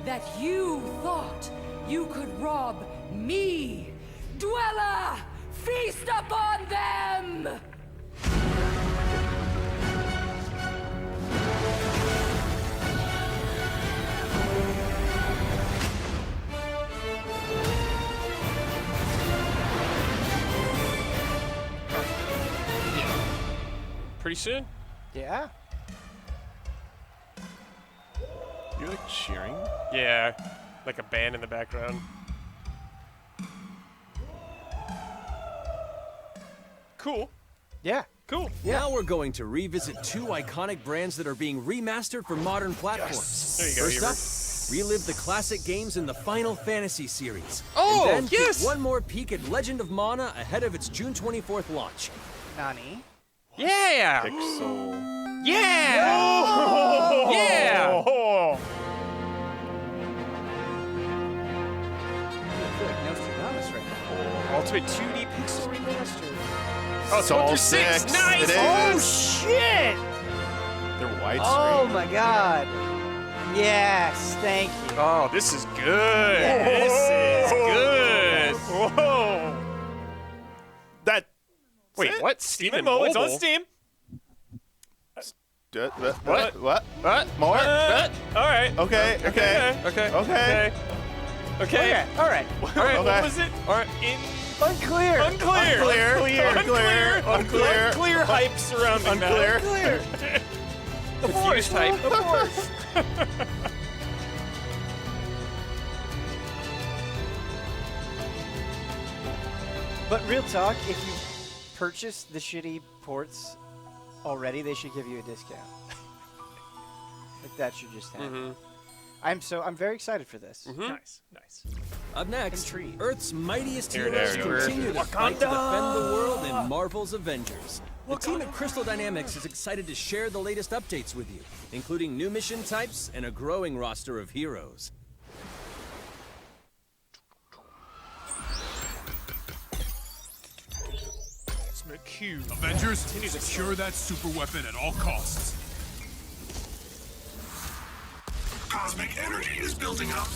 that you thought you could rob me, Dweller! Feast upon them! Pretty soon? Yeah. You're like cheering? Yeah, like a band in the background. Cool. Yeah. Cool. Now we're going to revisit 2 iconic brands that are being remastered for modern platforms. There you go, First Eber. up, relive the classic games in the Final Fantasy series. Oh, and then yes! take one more peek at Legend of Mana ahead of its June 24th launch. Nani? Yeah! Pixel. Yeah! Oh! Yeah! Oh! I feel like Nostradamus right now. Ultimate 2D Pixel Remaster. Oh, it's all 6. Nice! It is. Oh shit! They're widescreen. Oh my god. Yes, thank you. Oh, this is good. This is good. Whoa! That. Wait, it? what? Steam and It's on mobile? Steam. What? What? More? All right. Okay. Okay. Okay. Okay. Okay. All right. All right. What Okay. was it? All right. Unclear. Unclear. Unclear. Unclear hype surrounding that. Unclear. The Confused type. The Force. But real talk, if you purchase the shitty ports already, they should give you a discount. Like that should just happen. I'm very excited for this. Nice. Nice. Up next, Intrigued. Earth's mightiest Here it heroes is. continue to fight to Wakanda! defend the world in Marvel's Avengers. The team at Crystal Dynamics is excited to share the latest updates with you, including new mission types and a growing roster of heroes. Ultimate Q. Avengers, secure that super weapon at all costs. Cosmic energy is building up.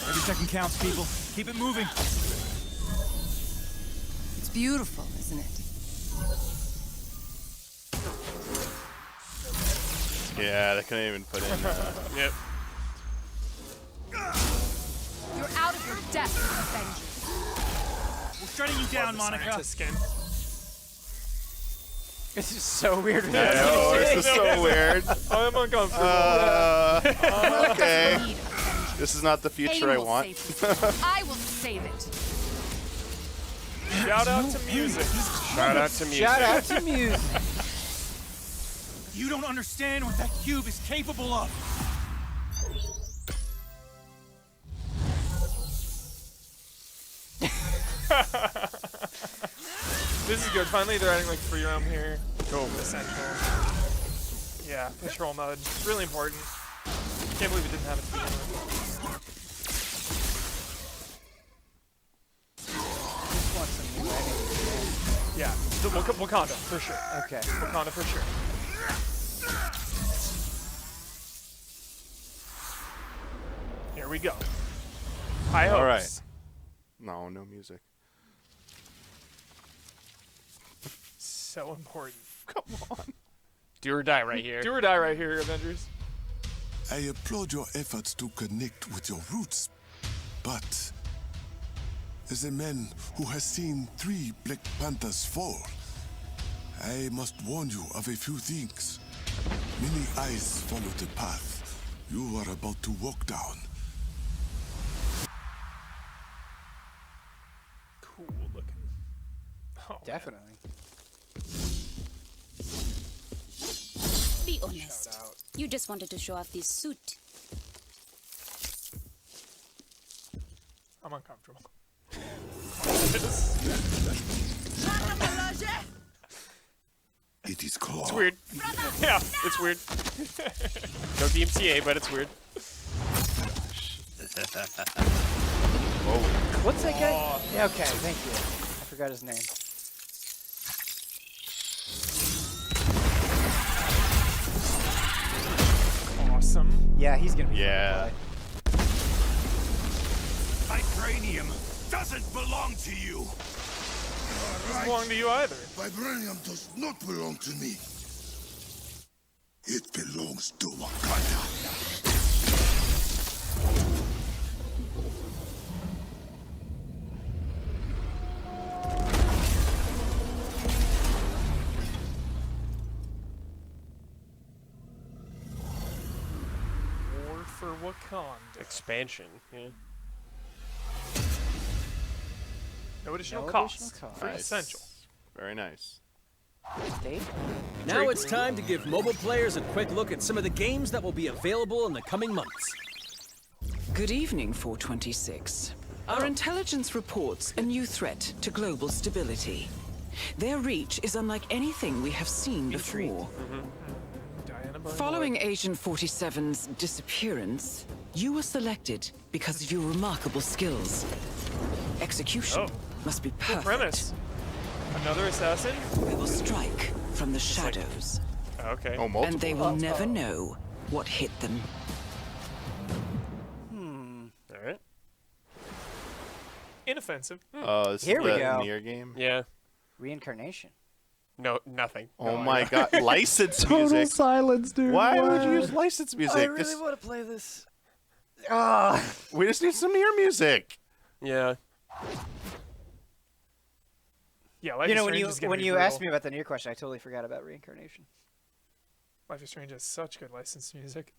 Every second counts, people. Keep it moving. It's beautiful, isn't it? Yeah, they couldn't even put in. Yep. You're out of your depth, Avengers. We're shutting you down, Monica. Skin. This is so weird. I know, this is so weird. I'm uncomfortable. Okay. This is not the future I will want. save it. I will save it. Shout out to music. Shout out to music. Shout out to music. You don't understand what that cube is capable of. This is good. Finally, they're adding like free roam here. Cool. Essential. Yeah, patrol mode. It's really important. Can't believe it didn't have it to begin with. Just want some new enemies. Yeah, the Wakanda for sure. Okay. Wakanda for sure. Here we go. High hopes. All right. No, no music. So important. Come on. Do or die right here. Do or die right here, Avengers. I applaud your efforts to connect with your roots, but as a man who has seen 3 Black Panthers fall, I must warn you of a few things. Many eyes follow the path you are about to walk down. Cool looking. Oh, Definitely. Be honest. You just wanted to show off this suit. I'm uncomfortable. It is Claw. It's weird. Yeah, it's weird. No DMCA, but it's weird. What's that guy? Yeah, okay, thank you. I forgot his name. Awesome. Yeah, he's gonna be Yeah. Vibranium doesn't belong to you. Doesn't belong to you either. Vibranium does not belong to me. It belongs to Wakanda. War for Wakanda. Expansion. Yeah. No additional No cost. additional cost. Very Nice. essential. Very nice. Dave? Now it's time to give mobile players a quick look at some of the games that will be available in the coming months. Good evening, 426. Our intelligence reports a new threat to global stability. Their reach is unlike anything we have seen before. Following Agent 47's disappearance, you were selected because of your remarkable skills. Execution must be Good perfect. premise. Another assassin? We will strike from the shadows. Okay. Oh, multiple. And they will never know what hit them. All right. Inoffensive. This Here is we the go. Nier game. Yeah. Reincarnation. No, nothing. Oh No, my god, license Total music. silence, dude. Why would you What? use license music? I really want to play this. Ah. We just need some Nier music. Yeah. Yeah, Life You is know, Strange is gonna when be you brutal. asked me about the Nier question, I totally forgot about reincarnation. Life is Strange has such good licensed music.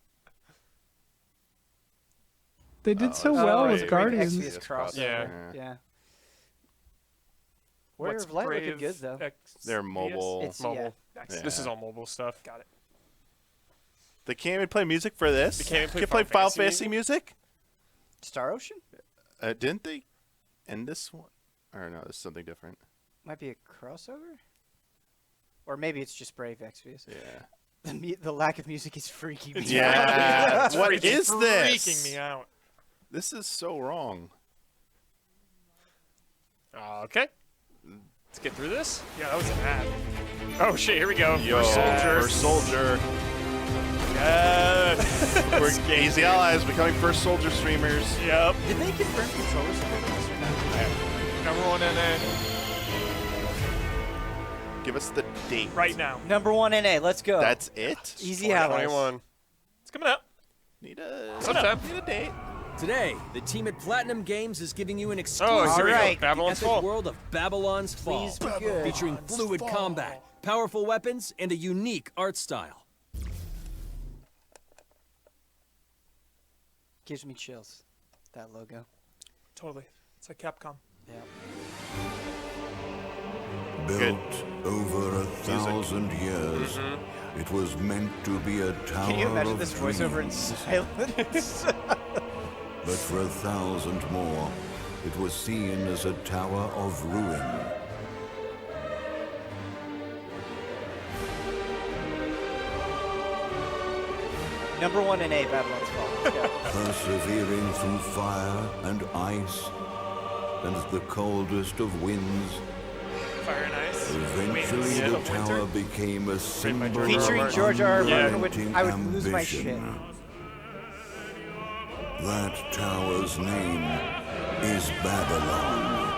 They did so well right. with Guardians. Exvius crossover. Yeah. Warrior What's of Light looking Brave good though. They're mobile. It's Mobile. Yeah. This is all mobile stuff. Got it. They can't even play music for this. They can't even Can play play Final Final Fantasy Fantasy music. Star Ocean Didn't they? end this one? Or no, it's something different. might be a crossover, or maybe it's just Brave Exvius. Yeah. The lack of music is freaking me Yeah. out. What is this? Freaking me out. This is so wrong. Okay. Let's get through this. Yeah, that was an ad. Oh shit, here we go. Yo, First soldier. First soldier. Yes. We're Easy Allies becoming first soldier streamers. Yep. Did they confirm controller support on this or not? Number one NA. Give us the date. Right now. Number one NA. Let's go. That's it? Easy Allies. 21. It's coming up. Need a Sometime. Need a date. Today, the team at Platinum Games is giving you an Oh, exclusive here we go. look at the Babylon's epic Fall. world of Babylon's Fall, Please be good. featuring fluid combat, powerful weapons, and a unique art style. Gives me chills. That logo. Totally. It's like Capcom. Yeah. Built over 1,000 years, it was meant to be a tower Can you imagine of this voiceover in dreams. silence? But for 1,000 more, it was seen as a tower of ruin. Number one NA, Babylon's Fall. Let's go. Persevering through fire and ice and the coldest of winds, Fire and Ice. eventually Winds the of tower Winter. became a symbol Featuring of George R. R. Martin, unrelenting I would lose my ambition. shit. That tower's name is Babylon.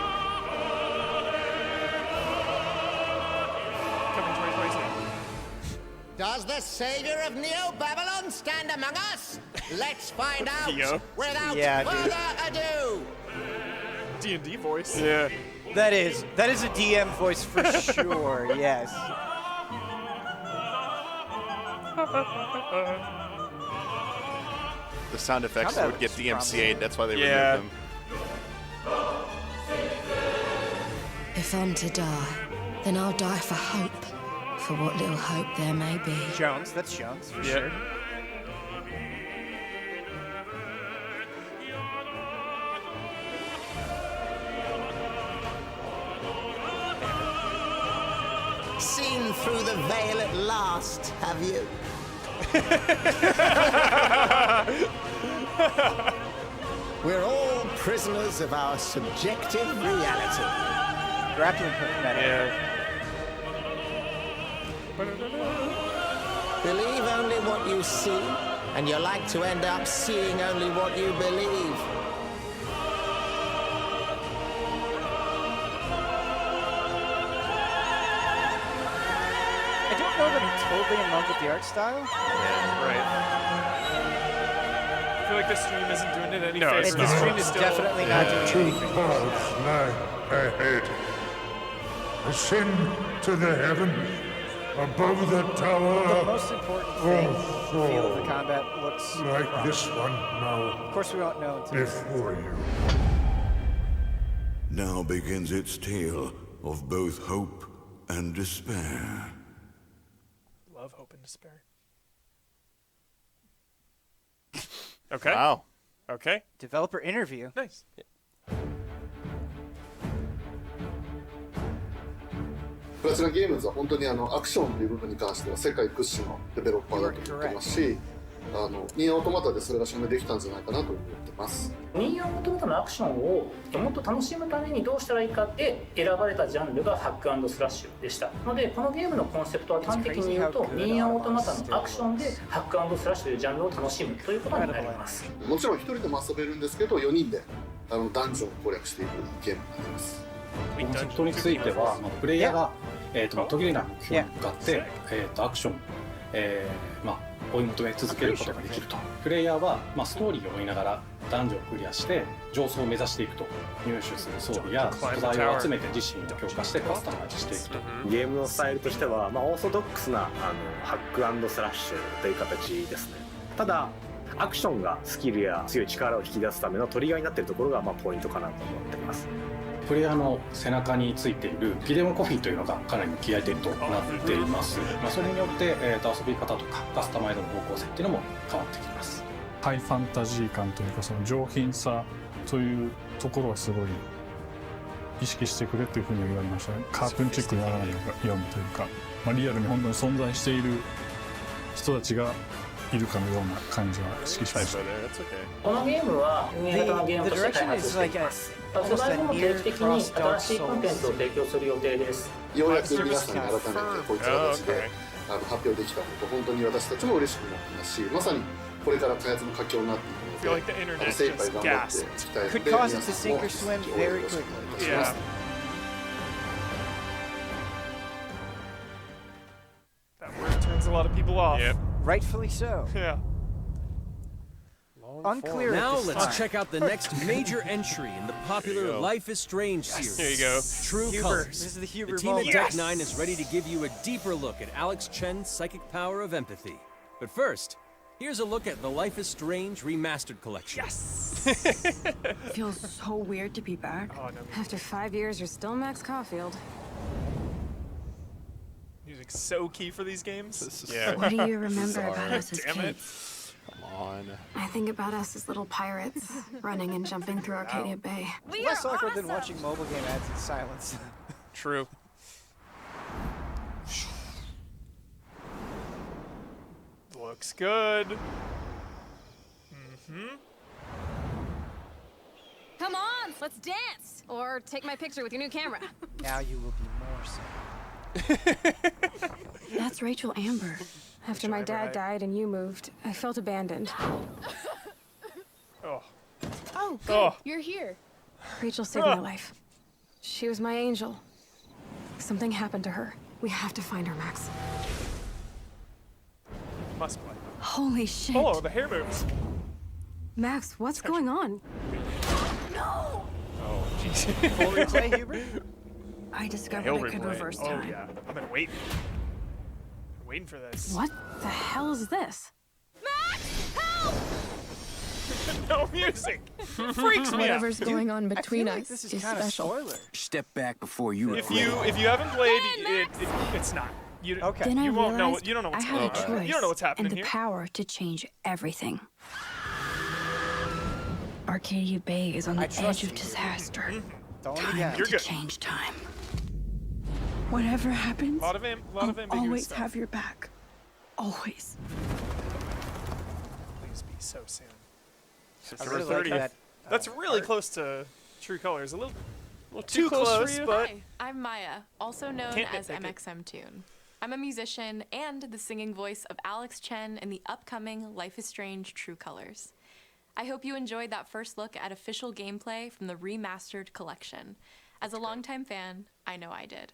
Coming 2022. Does the savior of Neo Babylon stand among us? Let's find out Neo. without Yeah, dude. further ado. D&D voice. Yeah. That is a DM voice for sure. Yes. The sound effects Combat would get was DMCA'd. That's why they Yeah. removed them. If I'm to die, then I'll die for hope. For what little hope there may be. Jones. That's Jones for Yeah. sure. Seen through the veil at last, have you? We're all prisoners of our subjective reality. Grappling hook meta. Yeah. Believe only what you see, and you're like to end up seeing only what you believe. I don't know that I'm totally in love with the art style. Right. I feel like the stream isn't doing it any No, favors. it's The not. stream is definitely not doing anything. Paths lie ahead. Ascend to the heavens above the tower. The most important thing, the feel of the combat looks like this one now. Of course, we won't know until Before you. Now begins its tale of both hope and despair. Love, hope, and despair. Okay. Wow. Okay. Developer interview. Nice. プラチナゲームズは本当にアクションという部分に関しては世界屈指のデベロッパーだと思ってますし、ニーアオートマタでそれが証明できたんじゃないかなと思ってます。ニーアオートマタのアクションをもっと楽しむためにどうしたらいいかで選ばれたジャンルがハック&スラッシュでした。のでこのゲームのコンセプトは端的に言うとニーアオートマタのアクションでハック&スラッシュというジャンルを楽しむということになります。もちろん一人でも遊べるんですけど、4人でダンジョンを攻略していくゲームになります。コンセプトについては、プレイヤーが途切れない目標に向かってアクション、追い求め続けることができると。プレイヤーは、ストーリーを追いながらダンジョンをクリアして上層を目指していくと。入手する装備や素材を集めて自身を強化してカスタマイズしていくと。ゲームのスタイルとしては、オーソドックスなハック&スラッシュという形ですね。ただアクションがスキルや強い力を引き出すためのトリガーになっているところがポイントかなと思っています。プレイヤーの背中についているフィデモコピーというのがかなり気合い点となっています。それによって遊び方とかカスタマイズの方向性っていうのも変わってきます。ハイファンタジー感というか、その上品さというところはすごい意識してくれというふうに言われましたね。カートゥーンチックにならないようにというか、リアルに本当に存在している人たちがいるかのような感じは意識しました。このゲームは新型のゲームとして開発しています。発売後も定期的に新しいコンテンツを提供する予定です。ようやく皆さんに改めてこういった形で発表できたこと、本当に私たちも嬉しくなっていますし、まさにこれから開発の佳境になっているので、精一杯頑張っていきたいので、皆さんもよろしくお願いいたします。That word turns a lot of people off. Yep. Rightfully so. Yeah. Unclear. Now at this let's time. check out the next major entry in the popular Life is Strange series. There you go. True Huber. Colors. This is the Huber team moment. at Deck 9 is ready to give you a deeper look at Alex Chen's psychic power of empathy. But first, here's a look at the Life is Strange Remastered collection. Yes! Feels so weird to be back. Oh, no. After 5 years, you're still Max Caulfield. Music's so key for these games. Yeah. What do you remember about us as Damn it. kids? Come on. I think about us as little pirates, running and jumping through Arcadia Bay. It's less awkward than watching mobile game ads in silence. True. Looks good. Mm-hmm. Come on, let's dance! Or take my picture with your new camera. Now you will be more so. That's Rachel Amber. After my dad died and you moved, I felt abandoned. Oh. Oh, good. Oh. You're here. Rachel saved my life. She was my angel. Something happened to her. We have to find her, Max. Must play. Holy shit. Oh, the hair moves. Max, what's going on? No! Oh, jeez. Full replay, Huber? I discovered Hell I could replay. reverse Oh, time. yeah. I've been waiting. Waiting for this. What the hell is this? Max! Help! No music! Freaks me out. Whatever's going on between I feel like us this is is kind of special. spoiler. Step back before you If you haven't played it, it's not. You, Okay. Then you I won't know. realized You don't know I what's had going a on. choice You don't know what's happening and the here. power to change everything. Arcadia Bay is on the edge of disaster. Don't Time You're to good. change time. Whatever happens, Lot of I'll ambiguous always stuff. have your back. Always. Please be so soon. I really like That's really close to True Colors. A little too close, but... Hi, I'm Maya, also known as MXM Toon. I'm a musician and the singing voice of Alex Chen in the upcoming Life is Strange True Colors. I hope you enjoyed that first look at official gameplay from the Remastered collection. As a longtime fan, I know I did.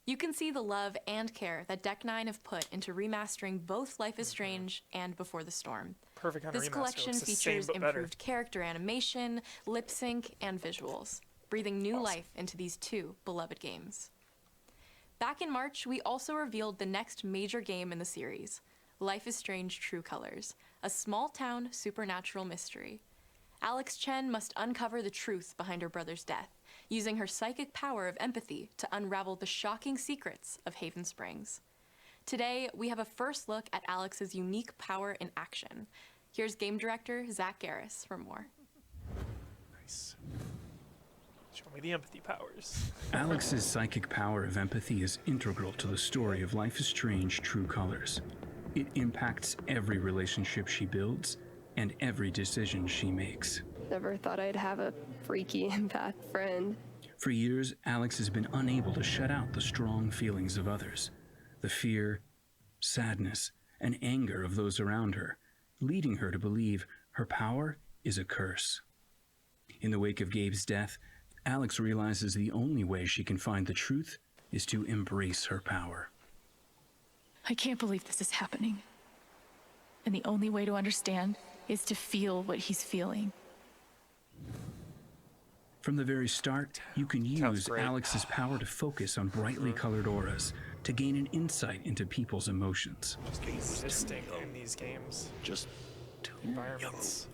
You can see the love and care that Deck 9 have put into remastering both Life is Strange and Before the Storm. Perfect on This remaster. collection Looks the same, features but better. improved character animation, lip sync, and visuals, breathing new life into these two beloved games. Back in March, we also revealed the next major game in the series, Life is Strange True Colors, a small-town supernatural mystery. Alex Chen must uncover the truth behind her brother's death, using her psychic power of empathy to unravel the shocking secrets of Haven Springs. Today, we have a first look at Alex's unique power in action. Here's game director Zach Garris for more. Nice. Show me the empathy powers. Alex's psychic power of empathy is integral to the story of Life is Strange True Colors. It impacts every relationship she builds and every decision she makes. Never thought I'd have a freaky empath friend. For years, Alex has been unable to shut out the strong feelings of others, the fear, sadness, and anger of those around her, leading her to believe her power is a curse. In the wake of Gabe's death, Alex realizes the only way she can find the truth is to embrace her power. I can't believe this is happening. And the only way to understand is to feel what he's feeling. From the very start, you can use Alex's power to focus on brightly colored auras to gain an insight into people's emotions. Just existing in these games. Just environments.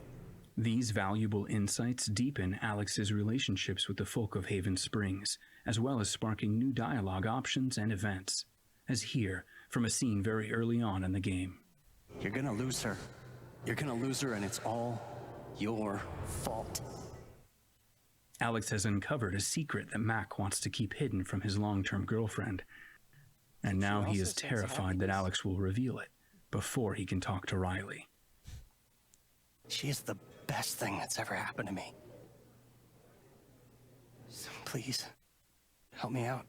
These valuable insights deepen Alex's relationships with the folk of Haven Springs, as well as sparking new dialogue options and events, as here from a scene very early on in the game. You're gonna lose her. You're gonna lose her, and it's all your fault. Alex has uncovered a secret that Mac wants to keep hidden from his long-term girlfriend, and now he is terrified that Alex will reveal it before he can talk to Riley. She's the best thing that's ever happened to me. So please, help me out.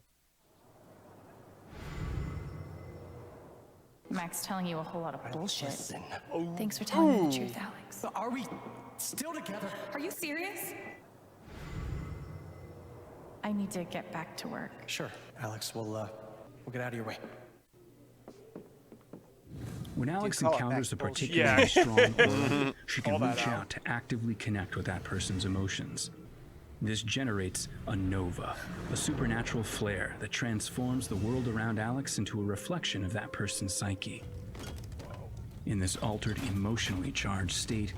Mac's telling you a whole lot of bullshit. Listen. Thanks for telling me the truth, Alex. Are we still together? Are you serious? I need to get back to work. Sure, Alex. We'll get out of your way. When Alex encounters a particularly strong aura, she can reach out to actively connect with that person's emotions. This generates a nova, a supernatural flare that transforms the world around Alex into a reflection of that person's psyche. In this altered, emotionally charged state,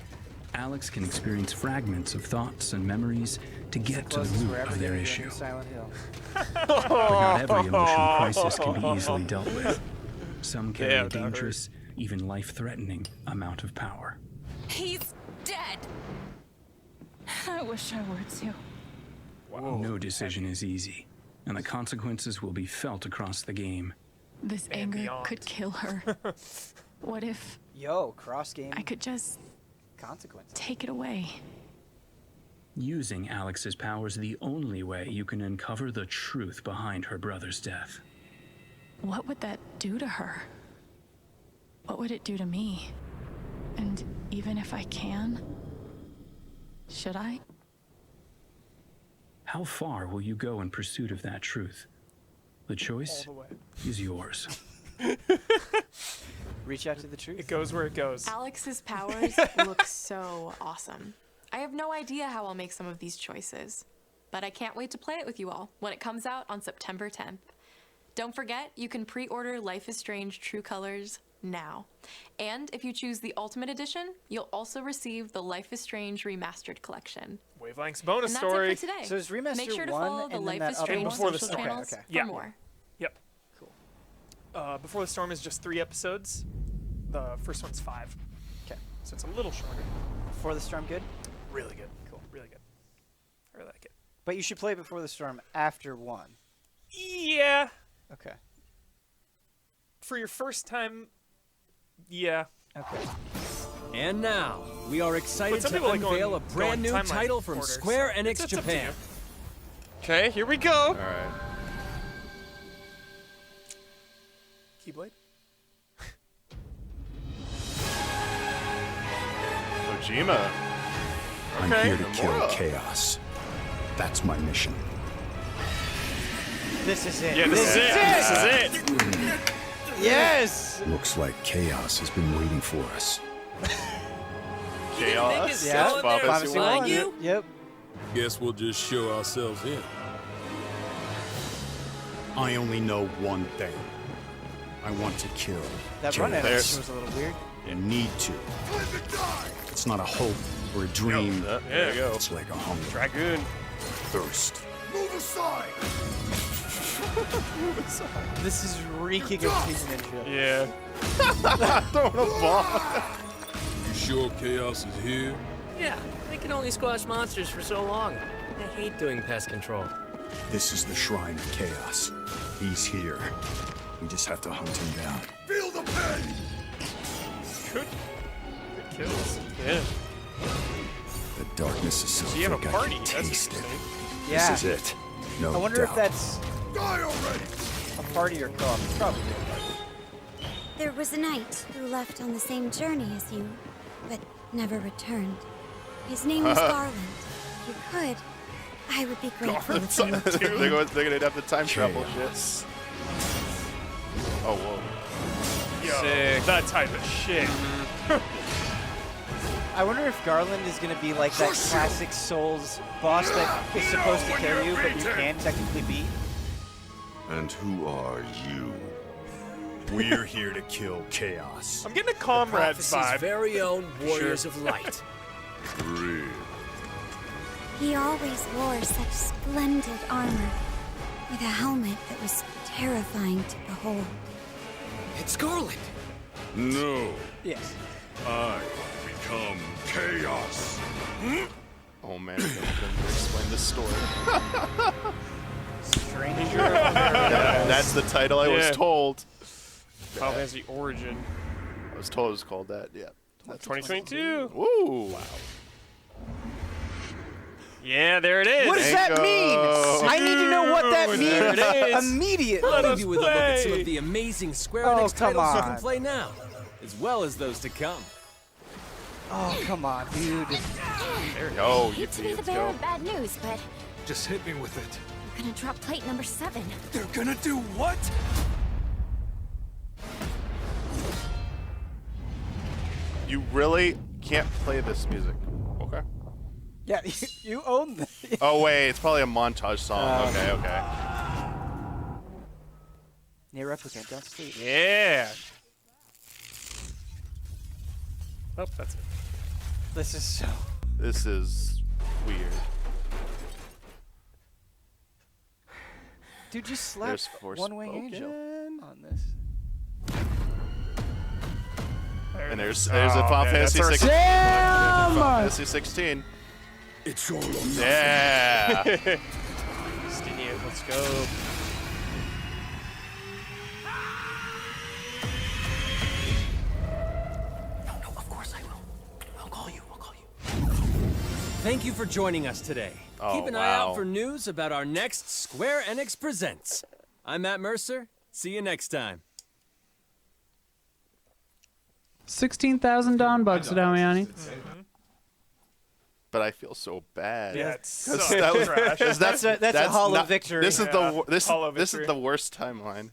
Alex can experience fragments of thoughts and memories to get to the root of their issue. But not every emotional crisis can be easily dealt with. Some carry a dangerous, even life-threatening amount of power. He's dead! I wish I were too. No decision is easy, and the consequences will be felt across the game. This anger could kill her. What if... cross game. I could just... consequences. Take it away. Using Alex's power is the only way you can uncover the truth behind her brother's death. What would that do to her? What would it do to me? And even if I can, should I? How far will you go in pursuit of that truth? The choice is yours. Reach out to the truth. It goes where it goes. Alex's powers look so awesome. I have no idea how I'll make some of these choices, but I can't wait to play it with you all when it comes out on September 10th. Don't forget, you can pre-order Life is Strange True Colors now. And if you choose the Ultimate Edition, you'll also receive the Life is Strange Remastered collection. Wavelength's bonus and story. That's it for today. So is Remaster Make sure to 1 follow the and then Life is that other Strange Before the social Storm. channels Yeah. for more. Yep. Cool. Before the Storm is just 3 episodes. The first one's 5. Okay. So it's a little shorter. Before the Storm good? Really good. Cool. Really good. I really like it. But you should play Before the Storm after 1. Yeah. Okay. For your first time, yeah. Okay. And now, we are excited some to people like unveil a going brand new timeline title from order, Square so Enix it's up to Japan. Okay, here we go. All right. Keyblade. Kojima. I'm Okay. here to kill Nomura. chaos. That's my mission. This is it. Yeah, this is it. This is it. Yes. Looks like chaos has been waiting for us. Chaos. Yeah. That's Prophecy One. Yep. Guess we'll just show ourselves in. I only know one thing. I want to kill That chaos. run animation was a little weird. And need to. It's not a hope or a dream. There you go. It's like a hunger. Dragoon. Thirst. Move aside! This is reeking of Team Ninja. Yeah. Throwing a ball. You sure chaos is here? Yeah, they can only squash monsters for so long. I hate doing pest control. This is the shrine of chaos. He's here. We just have to hunt him down. Feel the pain! Good kills. Yeah. The darkness is so So you have thick a party. I can That's taste it. interesting. Yeah. This is it. No I wonder doubt. if that's Die already! a party or co-op. It's probably a party. There was a knight who left on the same journey as you, but never returned. His name was Garland. If you could, I would be grateful if you looked at him. They're gonna have the time travel shit. Oh whoa. Yo, Sick. that type of shit. I wonder if Garland is going to be like that classic Souls boss that is supposed to kill you, but you can technically beat. And who are you? We're here to kill chaos. I'm getting a comrade Prophecy's vibe. very own Warriors of Light. Real. He always wore such splendid armor, with a helmet that was terrifying to behold. It's Garland. No. Yes. I become chaos. Oh man, I'm gonna explain this story. Stranger. That's the title I was Yeah. told. Final Fantasy Origin. I was told it was called that. Yeah. That's 2022. Woo! Wow. Yeah, there it is. What does that mean? I need to know what that There means it is. immediately. I'll leave you with a look at some of the amazing Square Oh, Enix come titles you on. can play now, as well as those to come. Oh, come on, dude. There we go. Hate to be the Let's bearer go. of bad news, but Just hit me with it. we're gonna drop plate number 7. They're gonna do what? You really can't play this music. Okay. Yeah, you own this. Oh wait, it's probably a montage song. Okay, okay. Near replicant, don't sleep. Yeah. Oh, that's it. This is so. This is weird. Dude, just slap There's One Wing Angel Forspoken. on this. And there's a Final Fantasy 16. Damn! Final Fantasy 16. It's all or nothing. Yeah. Stinian, let's go. No, of course I will. I'll call you. Thank you for joining us today. Oh, Keep an eye out wow. for news about our next Square Enix Presents. I'm Matt Mercer. See you next time. 16,000 Dawn bucks, Damiani. But I feel so bad. Yeah, it's 'Cause so trash. 'cause That's a hollow not- victory. This is Yeah, the this hollow this is victory. the worst timeline.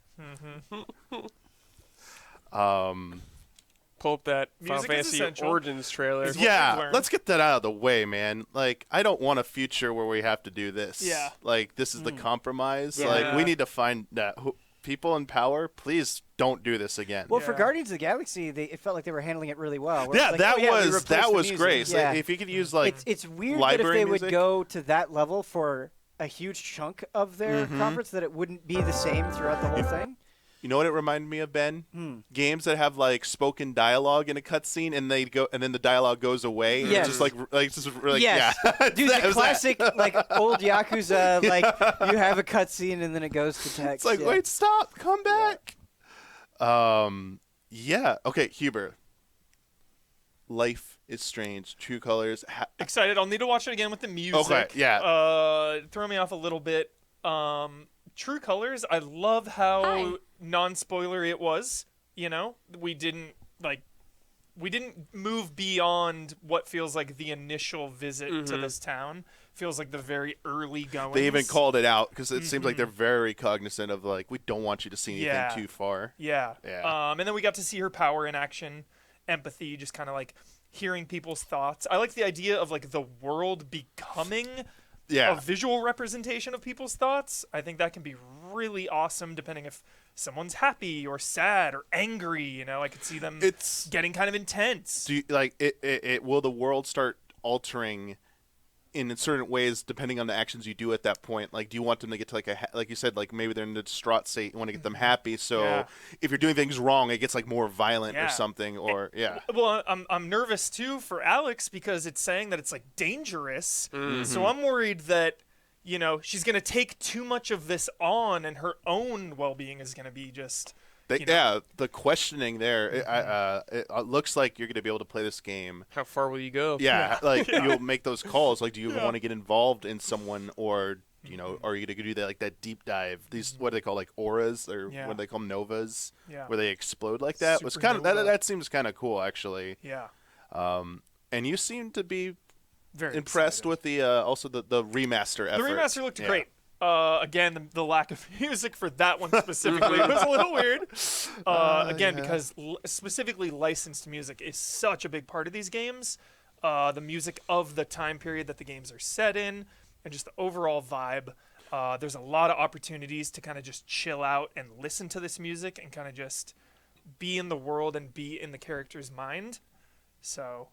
Pull up that Final Music is Fantasy essential. Origins trailer. Is what we've Yeah, learned. let's get that out of the way, man. Like, I don't want a future where we have to do this. Yeah. Like, this is the compromise. Yeah. Like, we need to find that people in power. Please don't do this again. Well, for Yeah. Guardians of the Galaxy, it felt like they were handling it really well. Where yeah, it's like, that oh, yeah, we was replaced that the was music. great. So Yeah. if you could use like it's weird that if library they would music. go to that level for a huge chunk of their conference, that it wouldn't be the same throughout the whole thing. You know what it reminded me of, Ben? Games that have like spoken dialogue in a cutscene, and they go, and then the dialogue goes away. And Yes. it's just like Yes. yeah, Dude, That the was that. classic like old Yakuza, like you have a cutscene and then it goes to text. It's like, yeah. wait, stop, come back. Yeah. Okay, Huber. Life is Strange, True Colors. Excited. I'll need to watch it again with the music. Okay, yeah. Throw me off a little bit. True Colors, I love how non-spoiler it was. You know, we didn't move beyond what feels like the initial visit to this town. Feels like the very early goings. They even called it out because it seems like they're very cognizant of like, we don't want you to see anything too far. Yeah. And then we got to see her power in action, empathy, just kind of like hearing people's thoughts. I like the idea of like the world becoming a visual representation of people's thoughts. I think that can be really awesome depending if someone's happy or sad or angry. You know, I could see them getting kind of intense. Do you, like it will the world start altering in certain ways depending on the actions you do at that point? Like, do you want them to get to like you said, like maybe they're in a distraught state, you want to get them happy, so if you're doing things wrong it gets like more violent or something, or well, I'm nervous too for Alex because it's saying that it's like dangerous, so I'm worried that, you know, she's gonna take too much of this on and her own well-being is gonna be just the questioning there. It looks like you're going to be able to play this game. How far will you go? Like you'll make those calls. Like, do you want to get involved in someone, or you know, are you going to do that, like that deep dive? These what do they call, like auras, or what do they call novas? Where they explode like that. Was kind of that seems kind of cool actually. And you seem to be very impressed with the also the remaster effort. The remaster looked great. Again, the lack of music for that one specifically was a little weird. Again, because specifically licensed music is such a big part of these games. The music of the time period that the games are set in, and just the overall vibe. There's a lot of opportunities to kind of just chill out and listen to this music and kind of just be in the world and be in the character's mind. So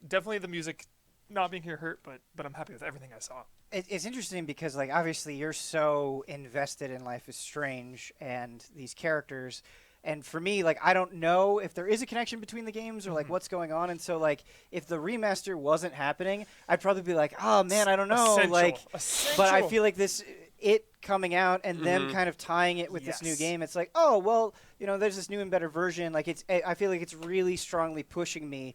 definitely the music not being here hurt, but I'm happy with everything I saw. It's interesting because, like, obviously you're so invested in Life is Strange and these characters, and for me, like, I don't know if there is a connection between the games or like what's going on, and so like if the remaster wasn't happening, I'd probably be like, oh man, I don't know, but I feel like it coming out and them kind of tying it with this new game, it's like, oh well, you know, there's this new and better version. Like, I feel like it's really strongly pushing me.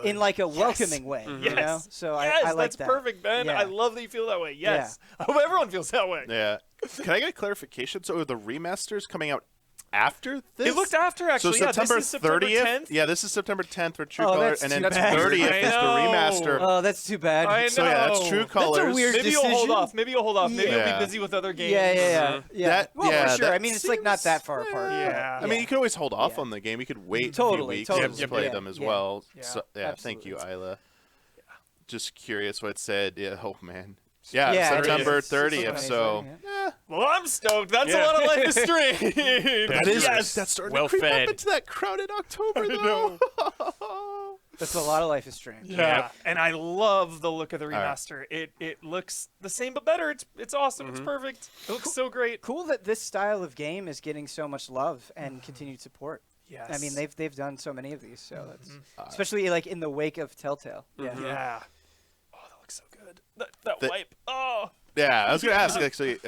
In like a welcoming way, you know? So I like that's perfect, Ben. I love that you feel that way. Yes. I hope everyone feels that way. Yeah. Can I get a clarification? So are the remasters coming out after this? It looked after, actually. So this is September 10th. Yeah, this is September 10th for True Colors, and then 30th is the remaster. Oh, that's too bad. I know. So yeah, that's True Colors. That's a weird Maybe decision. you'll hold off. Maybe you'll be busy with other games. Yeah. For sure. I mean, it's seems, like not that far apart. I mean, you could always hold off on the game. You could wait a few weeks to play them as well. So, thank you, Isla. Just curious what it said. Yeah. Oh man. Yeah, September 30th. So, well, I'm stoked. That's a lot of Life is Strange. That's starting to creep up into that crowded October, though. That's a lot of Life is Strange. Yeah, and I love the look of the remaster. It looks the same but better. It's awesome. It's perfect. It looks so great. Cool that this style of game is getting so much love and continued support. Yes. I mean, they've done so many of these, so that's especially like in the wake of Telltale. Yeah. So good. That wipe. Oh. Yeah, I was going to ask actually.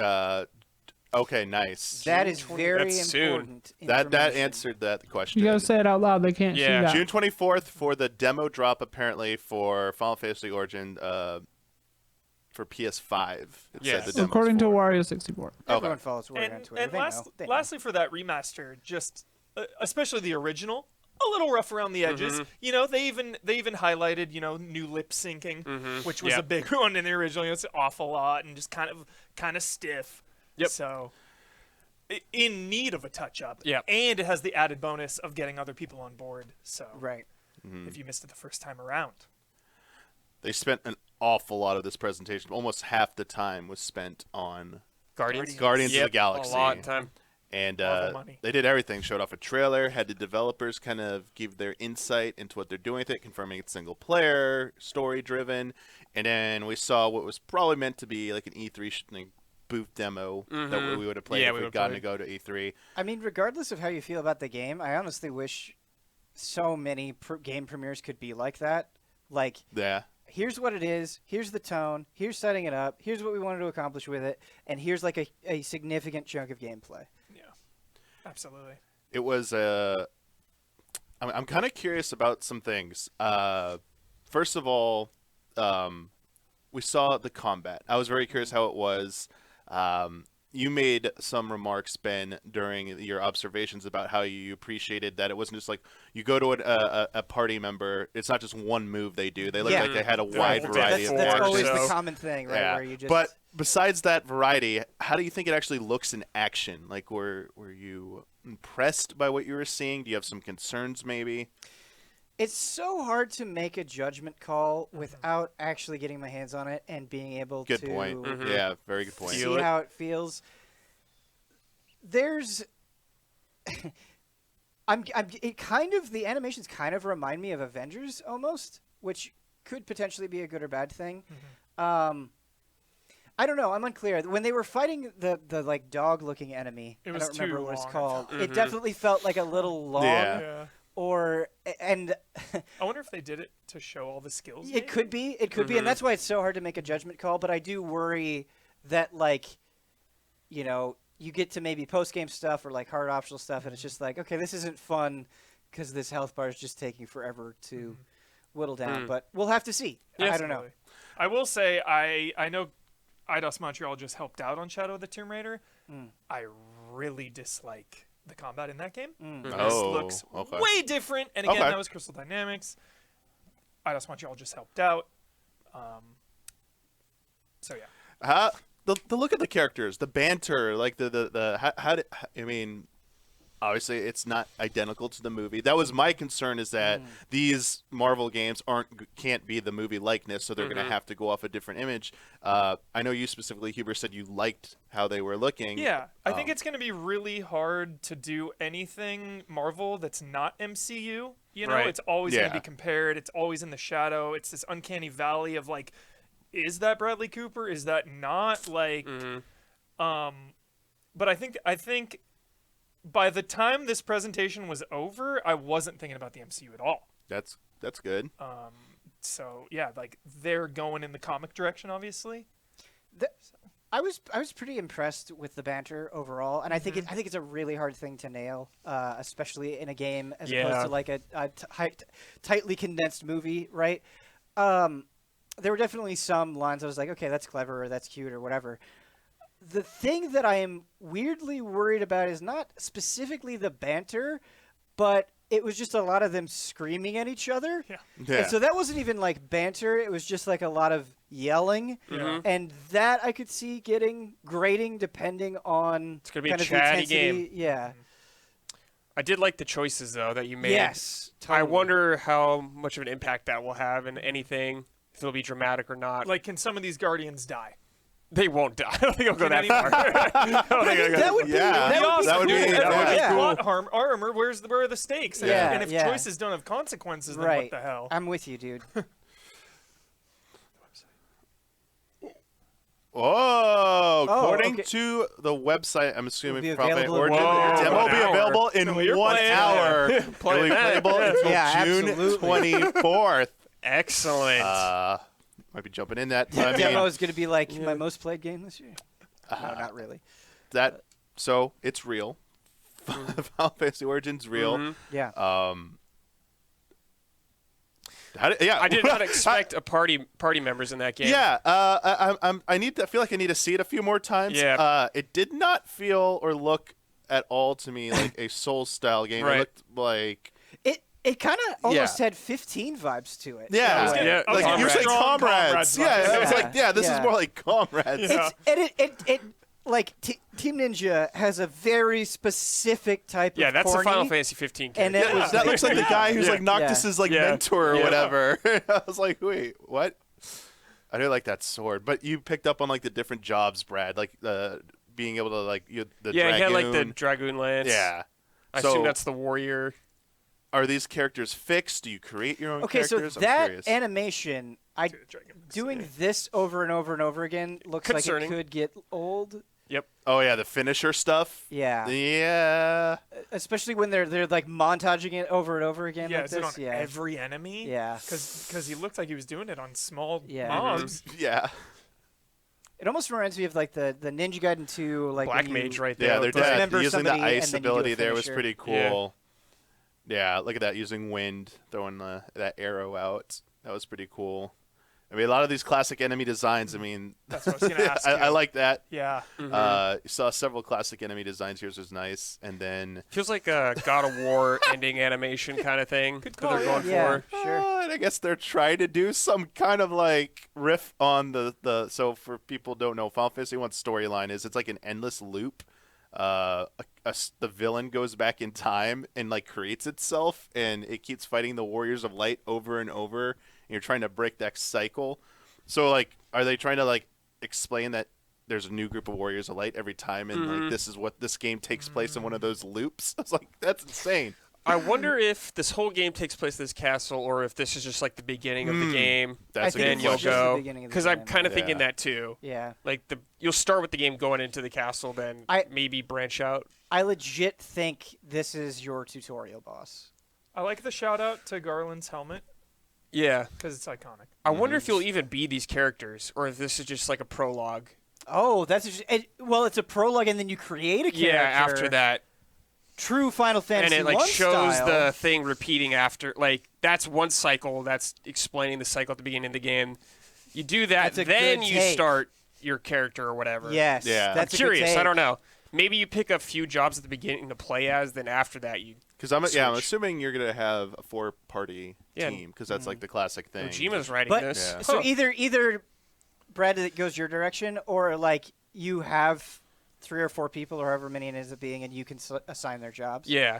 Okay, nice. That is very important. That answered that question. You gotta say it out loud. They can't see that. June 24th for the demo drop apparently for Final Fantasy Origin for PS5. According to Wario 64. Everyone follows Wario on Twitter. And lastly, for that remaster, just especially the original. A little rough around the edges. You know, they even highlighted, you know, new lip syncing, which was a big one in the original. You know, it's an awful lot and just kind of stiff. So in need of a touch up. And it has the added bonus of getting other people on board. So if you missed it the first time around. They spent an awful lot of this presentation. Almost half the time was spent on Guardians of the Galaxy. A lot of time. And they did everything. Showed off a trailer, had the developers kind of give their insight into what they're doing with it, confirming it's single player, story driven. And then we saw what was probably meant to be like an E3 booth demo that we would have played if we'd gotten to go to E3. I mean, regardless of how you feel about the game, I honestly wish so many game premieres could be like that. Like, here's what it is, here's the tone, here's setting it up, here's what we wanted to accomplish with it, and here's like a significant chunk of gameplay. Absolutely. It was I'm kind of curious about some things. First of all, we saw the combat. I was very curious how it was. You made some remarks, Ben, during your observations about how you appreciated that it wasn't just like you go to a party member. It's not just one move they do. They look like they had a wide variety of That's actions. always the common thing, right? Yeah. Where you just... But besides that variety, how do you think it actually looks in action? Like, were you impressed by what you were seeing? Do you have some concerns, maybe? It's so hard to make a judgment call without actually getting my hands on it and being able Good to point. Yeah, very good point. see how it feels. There's, the animations kind of remind me of Avengers almost, which could potentially be a good or bad thing. I don't know. I'm unclear. When they were fighting the like dog-looking enemy, I don't remember what it's called. It definitely felt like a little long. Yeah. I wonder if they did it to show all the skills. It could be, and that's why it's so hard to make a judgment call. But I do worry that, like, you know, you get to maybe post-game stuff or like hard optional stuff, and it's just like, okay, this isn't fun because this health bar is just taking forever to whittle down. But we'll have to see. Yes, I don't know. I will say I know IDOS Montreal just helped out on Shadow of the Tomb Raider. I really dislike the combat in that game. This looks way different. And again, that was Crystal Dynamics. IDOS Montreal just helped out. So yeah. The look of the characters, the banter, like I mean, obviously it's not identical to the movie. That was my concern, is that these Marvel games can't be the movie likeness, so they're going to have to go off a different image. I know you specifically, Huber, said you liked how they were looking. Yeah, I think it's going to be really hard to do anything Marvel that's not MCU. You know, it's always going to be compared. It's always in the shadow. It's this uncanny valley of like, is that Bradley Cooper? Is that not? Like, but I think by the time this presentation was over, I wasn't thinking about the MCU at all. That's good. So yeah, like they're going in the comic direction, obviously. I was pretty impressed with the banter overall, and I think it's a really hard thing to nail, especially in a game as opposed to like a tightly condensed movie, right? There were definitely some lines I was like, okay, that's clever or that's cute or whatever. The thing that I am weirdly worried about is not specifically the banter, but it was just a lot of them screaming at each other. Yeah. And so that wasn't even like banter. It was just like a lot of yelling. And that I could see getting grating depending on it's gonna be kind a of chatty the intensity. game. Yeah. I did like the choices, though, that you made. Yes, I wonder how much of an impact that will have in anything, if it'll be dramatic or not. Like, can some of these Guardians die? They won't die. I don't think I'll go that far. That would be awesome. That would be cool. Plot armor. Where are the stakes? And if choices don't have consequences, then what the hell? I'm with you, dude. Oh, according to the website, I'm assuming probably demo will be available in 1 hour. It will be playable until June 24th. Excellent. Might be jumping in that. The demo is going to be like my most played game this year. No, not really. So it's real. Final Fantasy Origins real. Yeah. I did not expect a party members in that game. Yeah, I feel like I need to see it a few more times. Yeah. It did not feel or look at all to me like a Souls style game. Right. It looked like it kind of almost had 15 vibes to it. Yeah, like you said, comrades. Yeah, it was like this is more like comrades. It like Team Ninja has a very specific type of that's corny, the Final Fantasy 15 and character. that looks like the guy who's like Noctis's like mentor or whatever. I was like, wait, what? I do like that sword, but you picked up on like the different jobs, Brad, like being able to like the dragoon. He had like the dragoon lance. Yeah, I assume that's the warrior. Are these characters fixed? Do you create your own characters? So that animation, doing this over and over and over again looks like it could get old. Yep. Oh yeah, the finisher stuff. Yeah. Yeah. Especially when they're like montaging it over and over again. Yeah, like is it this. on every enemy? Yeah. Because he looked like he was doing it on small Yeah. mobs. Yeah. It almost reminds me of like the Ninja Gaiden 2, like Black when Mage you right there. Yeah, they're remember using the somebody ice and then you do a ability there was finisher. pretty cool. Yeah, look at that, using wind, throwing that arrow out. That was pretty cool. I mean, a lot of these classic enemy designs, I mean... That's what I was going to ask you. I like that. Yeah. You saw several classic enemy designs. Yours was nice. And then... Feels like a God of War ending animation kind of thing that they're going for. Sure. And I guess they're trying to do some kind of, like, riff on the... So, for people who don't know, Final Fantasy 1 storyline is it's like an endless loop. The villain goes back in time and, like, creates itself, and it keeps fighting the Warriors of Light over and over. You're trying to break that cycle. So, like, are they trying to, like, explain that there's a new group of Warriors of Light every time, and like this is what this game takes place in one of those loops? I was like, that's insane. I wonder if this whole game takes place in this castle, or if this is just like the beginning of the game. That's then you'll go, because I'm kind of thinking Yeah. that too. Yeah. Like you'll start with the game going into the castle, then maybe branch out. I legit think this is your tutorial boss. I like the shout out to Garland's helmet. Yeah, because it's iconic. I wonder if you'll even be these characters, or if this is just like a prologue. Oh, well, it's a prologue, and then you create a character. Yeah, after that. True Final Fantasy And it like 1 shows style. the thing repeating after. Like that's one cycle. That's explaining the cycle at the beginning of the game. You do that, That's a then good you take. start your character or whatever. Yes, Yeah. that's I'm a good curious. I take. don't know. Maybe you pick a few jobs at the beginning to play as, then after that you. Because I'm switch. assuming you're gonna have a 4-party team, because that's like the classic thing. Kojima's writing But this. so either Brad, it goes your direction, or like you have 3 or 4 people, or however many it ends up being, and you can assign their jobs. Yeah.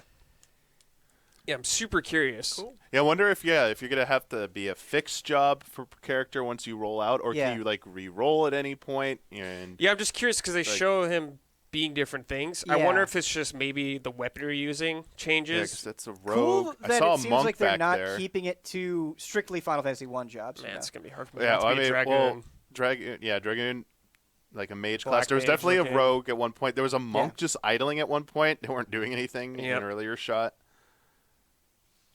Yeah, I'm super curious. Cool. Yeah, I wonder if you're gonna have to be a fixed job for character once you roll out, or Yeah. can you like re-roll at any point? And Yeah, I'm just curious because they like- show him being different things. I Yeah. wonder if it's just maybe the weapon you're using Yeah, changes. 'cause that's a Cool rogue. that I saw it a seems monk like they're back not there. keeping it to strictly Final Fantasy 1 jobs. Man, it's gonna be hard for me Yeah, not to I be a mean, dragoon. well, Dragoon, like a mage Black class. There was mage definitely looking. a rogue at one point. There was a monk just idling at one point. They weren't doing anything in Yep. an earlier shot.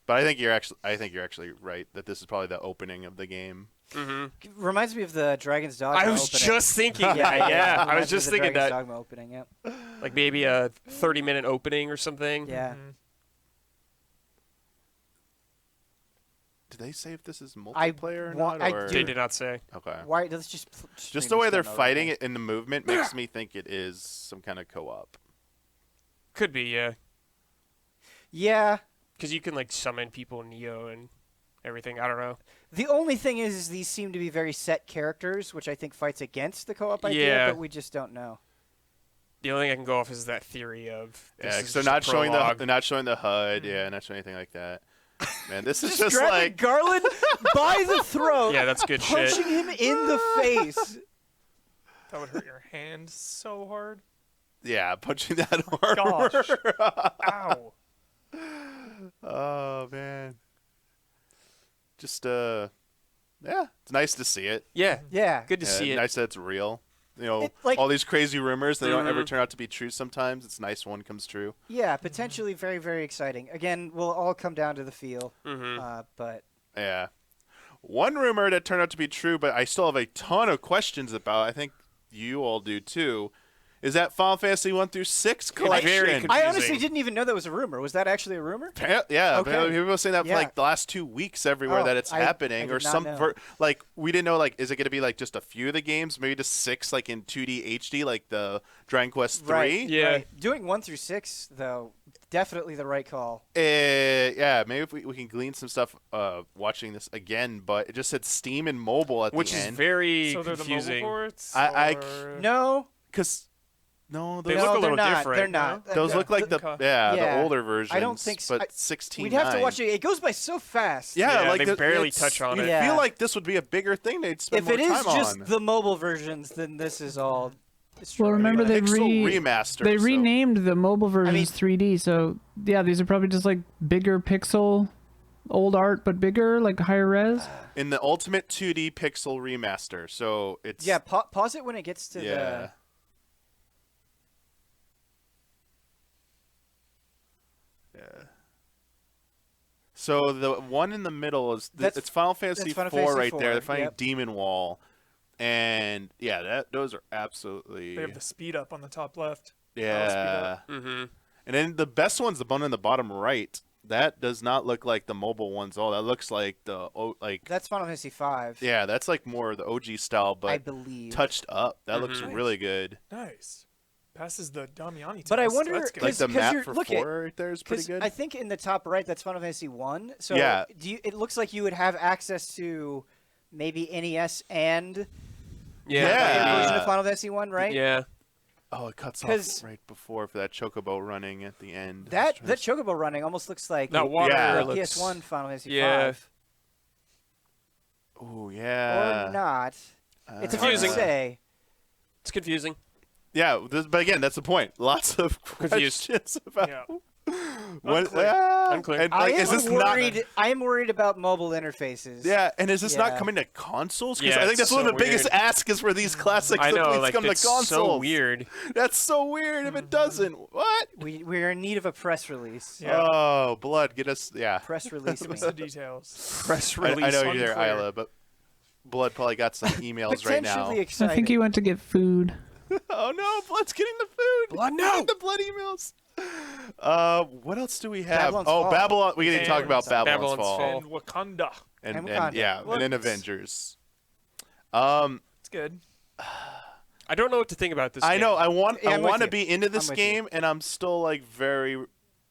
But I think you're actually right that this is probably the opening of the game. Mm-hmm. Reminds me of the Dragon's Dogma. I was opening. just thinking that. Yeah, I reminds was me of just the thinking Dragon's that. Dogma opening. Yep. Like maybe a 30-minute opening or something. Yeah. Did they say if this is multiplayer or want- not? I Or? They did not say. Okay. Why? Let's just Just the way they're fighting it in the movement makes me think it is some kind of co-op. Could be, yeah. Yeah. Because you can like summon people in Neo and everything. I don't know. The only thing is these seem to be very set characters, which I think fights against the co-op idea, Yeah. but we just don't know. The only thing I can go off is that theory of this Yeah, is because they're just a not showing prologue. they're not showing the HUD. Yeah, not showing anything like that. Man, this is just grabbing like Garland by the throat. Yeah, that's good shit. punching him in the face. That would hurt your hand so hard. yeah, punching that armor. Gosh. Ow. Oh man. Just yeah, it's nice to see it. Yeah. Yeah. Good to see it. Nice that it's real. You know, It, like- all these crazy rumors, they don't ever Mhm. turn out to be true sometimes. It's nice one comes true. Yeah, potentially very, very exciting. Again, we'll all come down to the feel, Mhm. but Yeah. One rumor that turned out to be true, but I still have a ton of questions about, I think you all do too, is that Final Fantasy 1 through 6 collection. I honestly didn't even know that was a rumor. Was that actually a rumor? Yeah, Okay. apparently people were saying that for Yeah. like the last 2 weeks everywhere Oh, that it's I happening, did or not some know. like we didn't know, like, is it going to be like just a few of the games, maybe just 6 like in 2D HD, like the Dragon Quest 3. Right. Yeah. Right. Doing 1 through 6 though, definitely the right call. Yeah, maybe if we can glean some stuff watching this again, but it just said Steam and mobile at Which the is end. very So they're the confusing. mobile ports? No. Because no, They those look a they're little not. different. They're not. Those look like the Yeah. older versions. I don't think so. But 16. We'd have to watch it. It goes by so fast. Yeah, Yeah, like they barely it's- touch on you'd it. Yeah. feel like this would be a bigger thing they'd spend If more it is time just on. the mobile versions, then this is all. Well, remember they Pixel remaster. they so- renamed the mobile versions 3D. So yeah, these are probably just like bigger pixel, old art but bigger, like higher res. in the Ultimate 2D Pixel remaster. So it's Yeah, pause it when it gets to yeah. Yeah. So the one in the middle is it's Final Fantasy Final 4 Fantasy right 4, there. They're fighting yep. Demon Wall, and yeah, those are absolutely They have the speed up on the top left. yeah. Mm-hmm. And then the best one's the one in the bottom right. that does not look like the mobile ones. Oh, that looks like That's Final Fantasy V. Yeah, that's like more the OG style, but I believe touched up. That looks Nice. really good. Nice. Passes the Damiani test. But I wonder, That's good. Like the map for look 4 right there is pretty 'cause good. I think in the top right, that's Final Fantasy 1. So Yeah. it looks like you would have access to maybe NES and Yeah. version of Final Fantasy 1, right? Yeah. Oh, it cuts off right before for that chocobo running at the end. That chocobo running almost looks like That water looks- PS1 Final Fantasy Yeah. 5. Oh yeah. Or not. It's confusing. hard to say. It's confusing. Yeah, but again, that's the point. Lots of Confused. questions about what. Unclear. And, like, is this I am worried about mobile interfaces. Yeah, and is this not coming to consoles? Because Yeah, I think that's it's one of so the biggest weird. asks is for these classics I to know, please like, come to it's consoles. so weird. That's so weird if it doesn't. What? We're in need of a press release. Oh, blood, get us. Yeah. Press release. What's the details? Press I release. know you're there, unclear. Isla, but blood probably got some emails right now. Potentially I exciting. think he went to get food. Oh no, Blood's getting the food. Blood, no. The blood emails. What else do we have? Babylon's Oh, Fall. Babylon. We didn't talk about Babylon's Babylon's Fall. Fall. And Wakanda. And Wakanda. yeah, Well, and then Avengers. It's good. I don't know what to think about this. I game. know. I want Yeah, I'm with to you. be into this I'm with you. game, and I'm still like very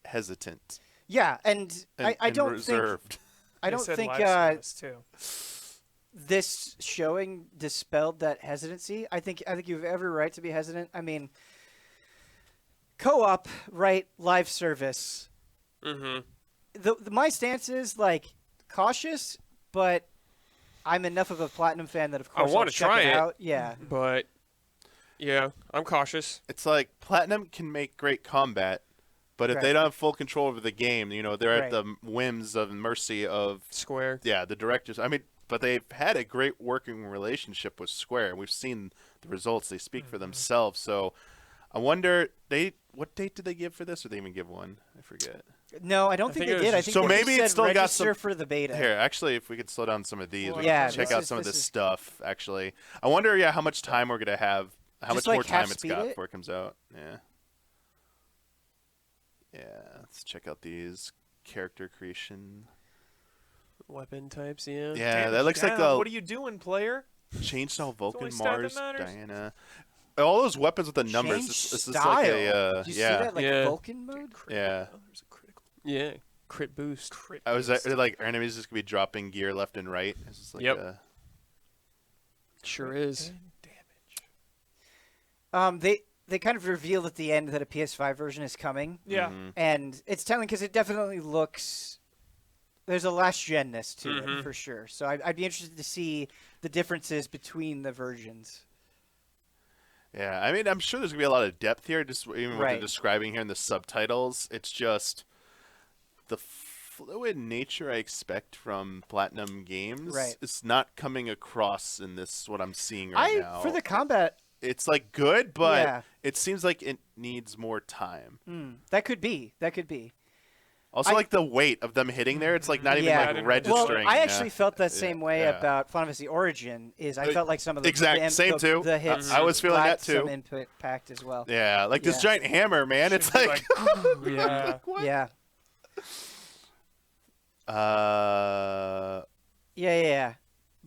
hesitant Yeah, and I and don't reserved. think I They don't said think live service, too. this showing dispelled that hesitancy. I think you have every right to be hesitant. I mean, co-op, right? Live service. Mm-hmm. My stance is like cautious, but I'm enough of a Platinum fan that of I course want I'll to check try it it, out. Yeah. but yeah, I'm cautious. It's like Platinum can make great combat, but if Right. they don't have full control over the game, they're Right. at the whims of mercy of Square. Yeah, the directors. I mean, but they've had a great working relationship with Square, and we've seen the results. They speak for themselves. So I wonder, what date did they give for this, or did they even give one? I forget. No, I don't think think they it was did. I just- think So they maybe just it said still got register some for the beta. Here, actually, if we could slow down some of these, we Yeah, can check this out is- some of this this is- stuff. Actually, I wonder, how much time we're gonna have, how Just, much more like, half time it's speed got it? before it comes out. Yeah. Yeah, let's check out these character creation. Weapon types, yeah. Yeah, Damn, that looks like down. the What are you doing, player? Chainsaw Vulcan, only stat that Mars, matters. Diana. All those weapons with the numbers. Change This is style. like Did you see yeah, that like Yeah. Vulcan mode? yeah. Oh, there's a critical. Yeah. Crit boost. Crit I was boost. like, our enemies just gonna be dropping gear left and right. It's just like Yep. Sure is. They kind of revealed at the end that a PS5 version is coming. Yeah. And it's telling because it definitely looks. There's a last genness to Mhm. it for sure. So I'd be interested to see the differences between the versions. Yeah, I mean, I'm sure there's gonna be a lot of depth here, just even what they're Right. describing here in the subtitles. It's just the fluid nature I expect from Platinum games. Right. It's not coming across in this what I'm seeing right now. For the combat, it's like good, but Yeah. it seems like it needs more time. that could be. Also, like the weight of them hitting there, it's like not even Yeah. like registering. Well, I actually felt that same way yeah. about Final Fantasy Origin. I felt like some of the Same the, too. The hits I was feeling that lacked too. Some impact as well. Yeah, like this Yeah. giant hammer, man. It's Should be like, yeah. Yeah. Yeah.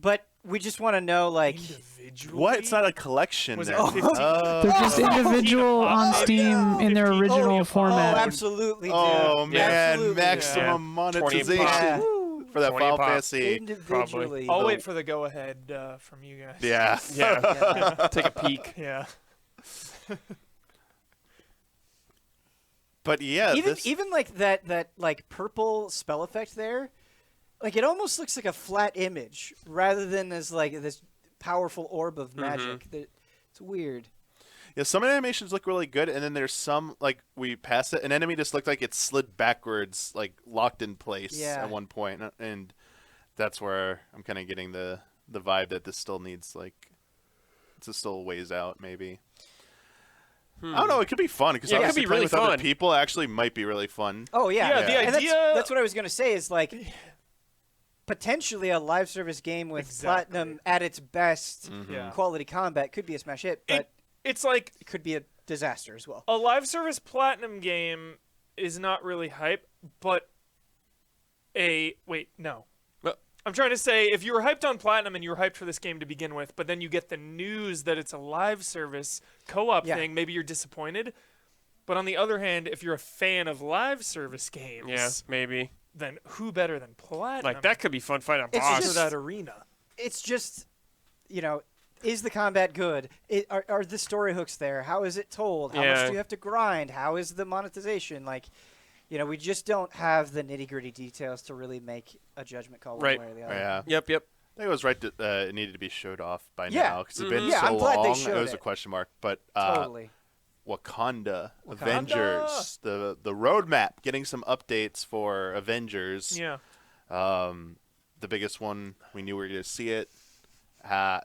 But we just want to know, like, Individually? what? It's not a collection. Was then. it 15? They're just individual on Steam in their original format. absolutely, dude. Oh man, Absolutely. maximum 20 monetization Yeah. for that 20 Final pop. Fantasy. Individually. I'll wait for the go ahead from you guys. Yeah. Yeah. Take a peek. Yeah. But yeah, Even like that like purple spell effect there, like it almost looks like a flat image rather than as like this powerful orb of magic. It's weird. yeah, some animations look really good, and then there's some like we passed it. An enemy just looked like it slid backwards, like locked in place Yeah. at one point, and that's where I'm kind of getting the vibe that this still needs it's still a ways out maybe. I don't know. It could be fun because Yeah, it could obviously be playing really with other fun. people actually might be really fun. Oh yeah, Yeah, the And idea- that's what I was gonna say is like potentially a live service game with Exactly. Platinum at its best Yeah. quality combat could be a smash hit, but It's like it could be a disaster as well. a live service Platinum game is not really hype, but wait, no. I'm trying to say, if you were hyped on Platinum and you were hyped for this game to begin with, but then you get the news that it's a live service co-op thing, maybe you're disappointed. But on the other hand, if you're a fan of live service games, maybe. Then who better than Platinum? Like, that could be fun fight on It's boss. just that arena. It's just, is the combat good? Are the story hooks there? How is it told? How much do you have to grind? How is the monetization? Like, we just don't have the nitty-gritty details to really make a judgment call one way or the other. Yeah. Yep. I think it was right that it needed to be showed off by Yeah. now because it's been Yeah, so I'm glad they long. showed It was a it. question mark, but Totally. Wakanda, Avengers, the roadmap, getting some updates for Avengers. Yeah. The biggest one, we knew we were going to see it.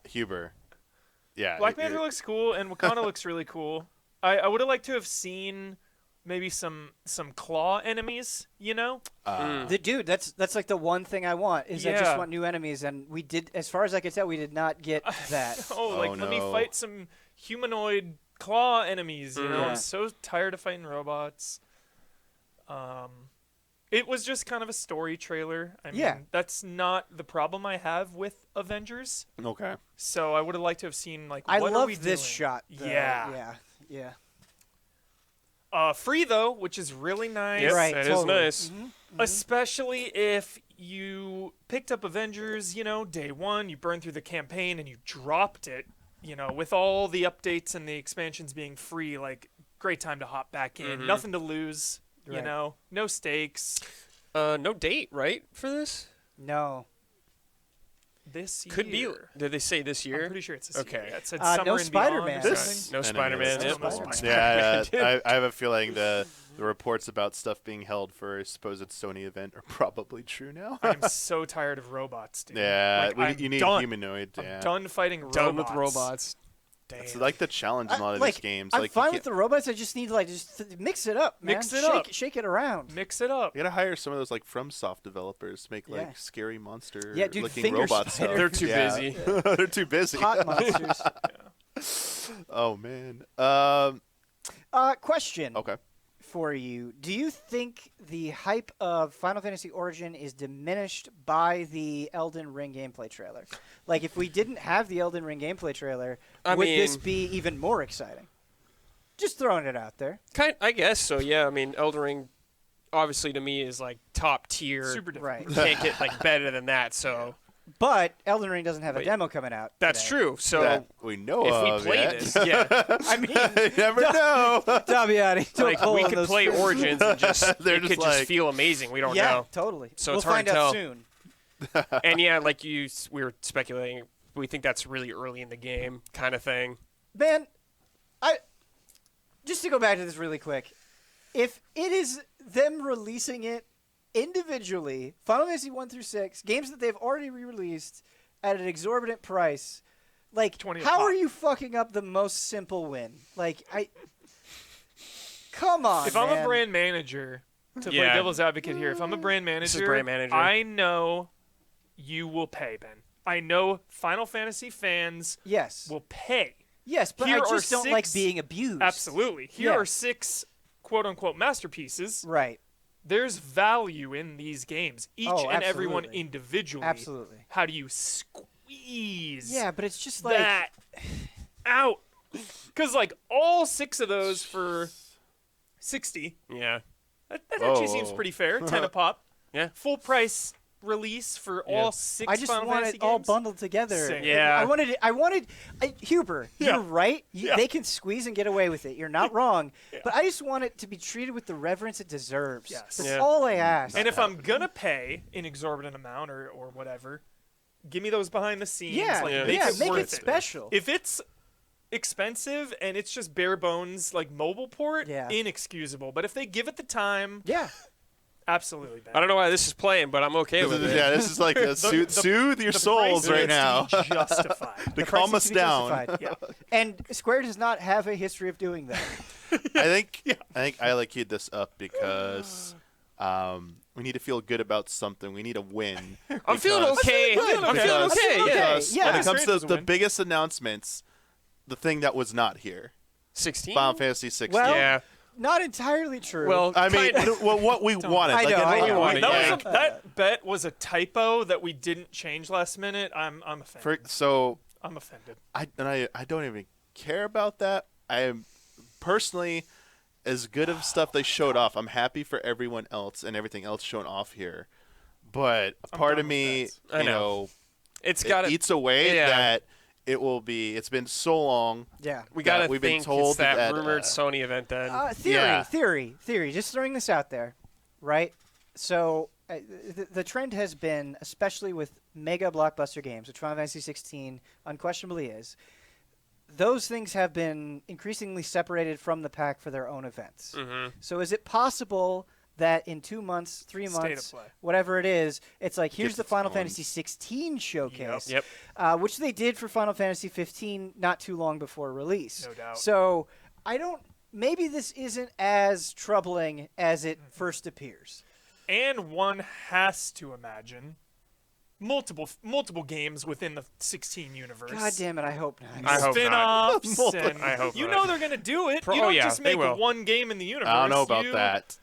Huber. Yeah. Black Panther looks cool, and Wakanda looks really cool. I would have liked to have seen maybe some claw enemies, Dude, that's like the one thing I want is I just want new enemies, and we did, as far as I could tell, we did not get that. Let me fight some humanoid claw enemies, I'm so tired of fighting robots. It was just kind of a story trailer. I mean, that's not the problem I have with Avengers. Okay. So I would have liked to have seen, like, I what love are we this doing? shot, though. Yeah. Yeah. Free, though, which is really nice. Yes, Right, that totally. is nice. Especially if you picked up Avengers, day one, you burned through the campaign and you dropped it, with all the updates and the expansions being free, like, great time to hop back in. Nothing to lose, no stakes. No date, right, for this? No. This Could be. year. Did they say this year? I'm pretty sure it's this year. Yeah, it said no summer and Spider-Man. beyond or This- something. No Spider-Man. No Yep. Spider-Man. Yeah, I have a feeling the reports about stuff being held for a supposed Sony event are probably true now. I'm so tired of robots, dude. Yeah, Like, you need done. humanoid. I'm Yeah. done fighting robots. Done with robots. Damn. It's like the challenge in a lot of these games. I'm like fine you with the robots. I just need to mix it up, man. Mix it up. Shake it around. Mix it up. You gotta hire some of those like FromSoft developers to make Yeah. like scary monster Yeah, dude, looking finger robots. spiders. They're too busy. They're too busy. Hot monsters. Oh man. Question. Okay. For you, do you think the hype of Final Fantasy Origin is diminished by the Elden Ring gameplay trailer? Like, if we didn't have the Elden Ring gameplay trailer, would this be even more exciting? Just throwing it out there. I guess so. Yeah. I mean, Elden Ring, obviously to me is like top tier. Super different. Right. Can't get like better than that. So. But Elden Ring doesn't have a Wait. demo coming out. That's today. true. So That we know if of we play yet. this, yeah, I mean, You never know. Damiani, don't like pull we on could those play strings. Origins and just They're it just could like- just feel amazing. We don't Yeah, know. totally. So we'll it's hard find to out tell. soon. And yeah, like we were speculating, we think that's really early in the game, kind of thing. Man, just to go back to this really quick, if it is them releasing it individually, Final Fantasy 1 through 6, games that they've already re-released at an exorbitant price, like, 20 a how pop. are you fucking up the most simple win? Like, come on, If I'm man. a brand manager, to play Yeah. devil's advocate here, if I'm a brand This is manager, brand manager. I know you will pay, Ben. I know Final Fantasy fans Yes. will pay. Yes, but Here I are just don't like 6 being abused. Absolutely. Here Yeah. are 6 quote-unquote masterpieces. Right. There's value in these games, each Oh, and every one absolutely. individually. Absolutely. How do you squeeze Yeah, but it's just like... that out? Because, like, all 6 of those for 60, Yeah. that actually seems Whoa. pretty fair. 10 a pop. Yeah. Full price release for Yeah. all 6 I just Final want Fantasy it all games. bundled together. Sick. Yeah. I wanted Huber, Yeah. you're right. Yeah. They can squeeze and get away with it. You're not wrong. But I just want it to be treated with the reverence it deserves. Yes. That's Yeah. all I ask. And if I'm gonna pay an exorbitant amount or whatever, give me those behind the scenes. yeah, like, Yeah. make yeah, it make worth it special. If it's expensive and it's just bare bones like mobile port, Yeah. inexcusable. But if they give it the time, yeah. absolutely. Ben. I don't know why this is playing, but I'm okay with it. Yeah, this is like a soothe your the souls price right needs now. to be justified. To calm price us needs to be down. justified. Yeah. And Square does not have a history of doing that. I think I queued this up because we need to feel good about something. We need a win. I'm feeling okay. I'm feeling okay. Yeah. Because when Yeah. it comes to Straight as a the win. biggest announcements, the thing that was not here, 16. Final Fantasy 16. Well, Yeah. not entirely true. Well, I mean, what we wanted. I know. That bet was a typo that we didn't change last minute. I'm offended. I'm offended. I don't even care about that. I am personally, as good of stuff they showed off, I'm happy for everyone else and everything else shown off here. But a part of me, it eats away that it will be. It's been so long. Yeah, we gotta we've think been told it's that rumored Sony event then. Theory. Just throwing this out there, right? So the trend has been, especially with mega blockbuster games, which Final Fantasy 16 unquestionably is. Those things have been increasingly separated from the pack for their own events. Mm-hmm. So is it possible that in 2 months, 3 months, whatever it is, it's like, here's the Final Fantasy 16 showcase, which they did for Final Fantasy 15 not too long before release. No doubt. So maybe this isn't as troubling as it first appears. And one has to imagine multiple games within the 16 universe. God damn it, I hope not. I hope Spin-offs. not. And I hope you not. know they're going to do it. You don't just make will. one game in the universe. I don't know about that.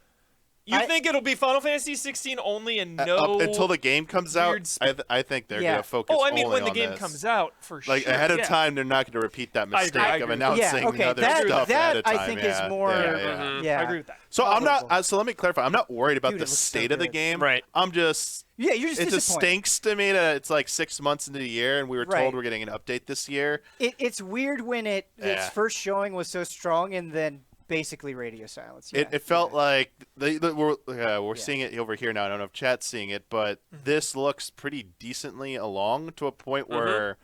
You think it'll be Final Fantasy 16 only and no up until the game comes out? I think they're going to focus. Oh, I mean only when the on game this. comes out, for sure. Like ahead of time, they're not going to repeat that mistake of announcing other stuff ahead of time. I think is more. I agree with that. So I'm not. So let me clarify. I'm not worried about Dude, the it looks state so of the good. game. Right. I'm just. Yeah, you're just It just disappointed. stinks to me that it's like 6 months into the year, and we were Right. told we're getting an update this year. It's weird when its first showing was so strong and then basically radio silence. Yeah. It felt like we're seeing it over here now. I don't know if chat's seeing it, but this looks pretty decently along to a point where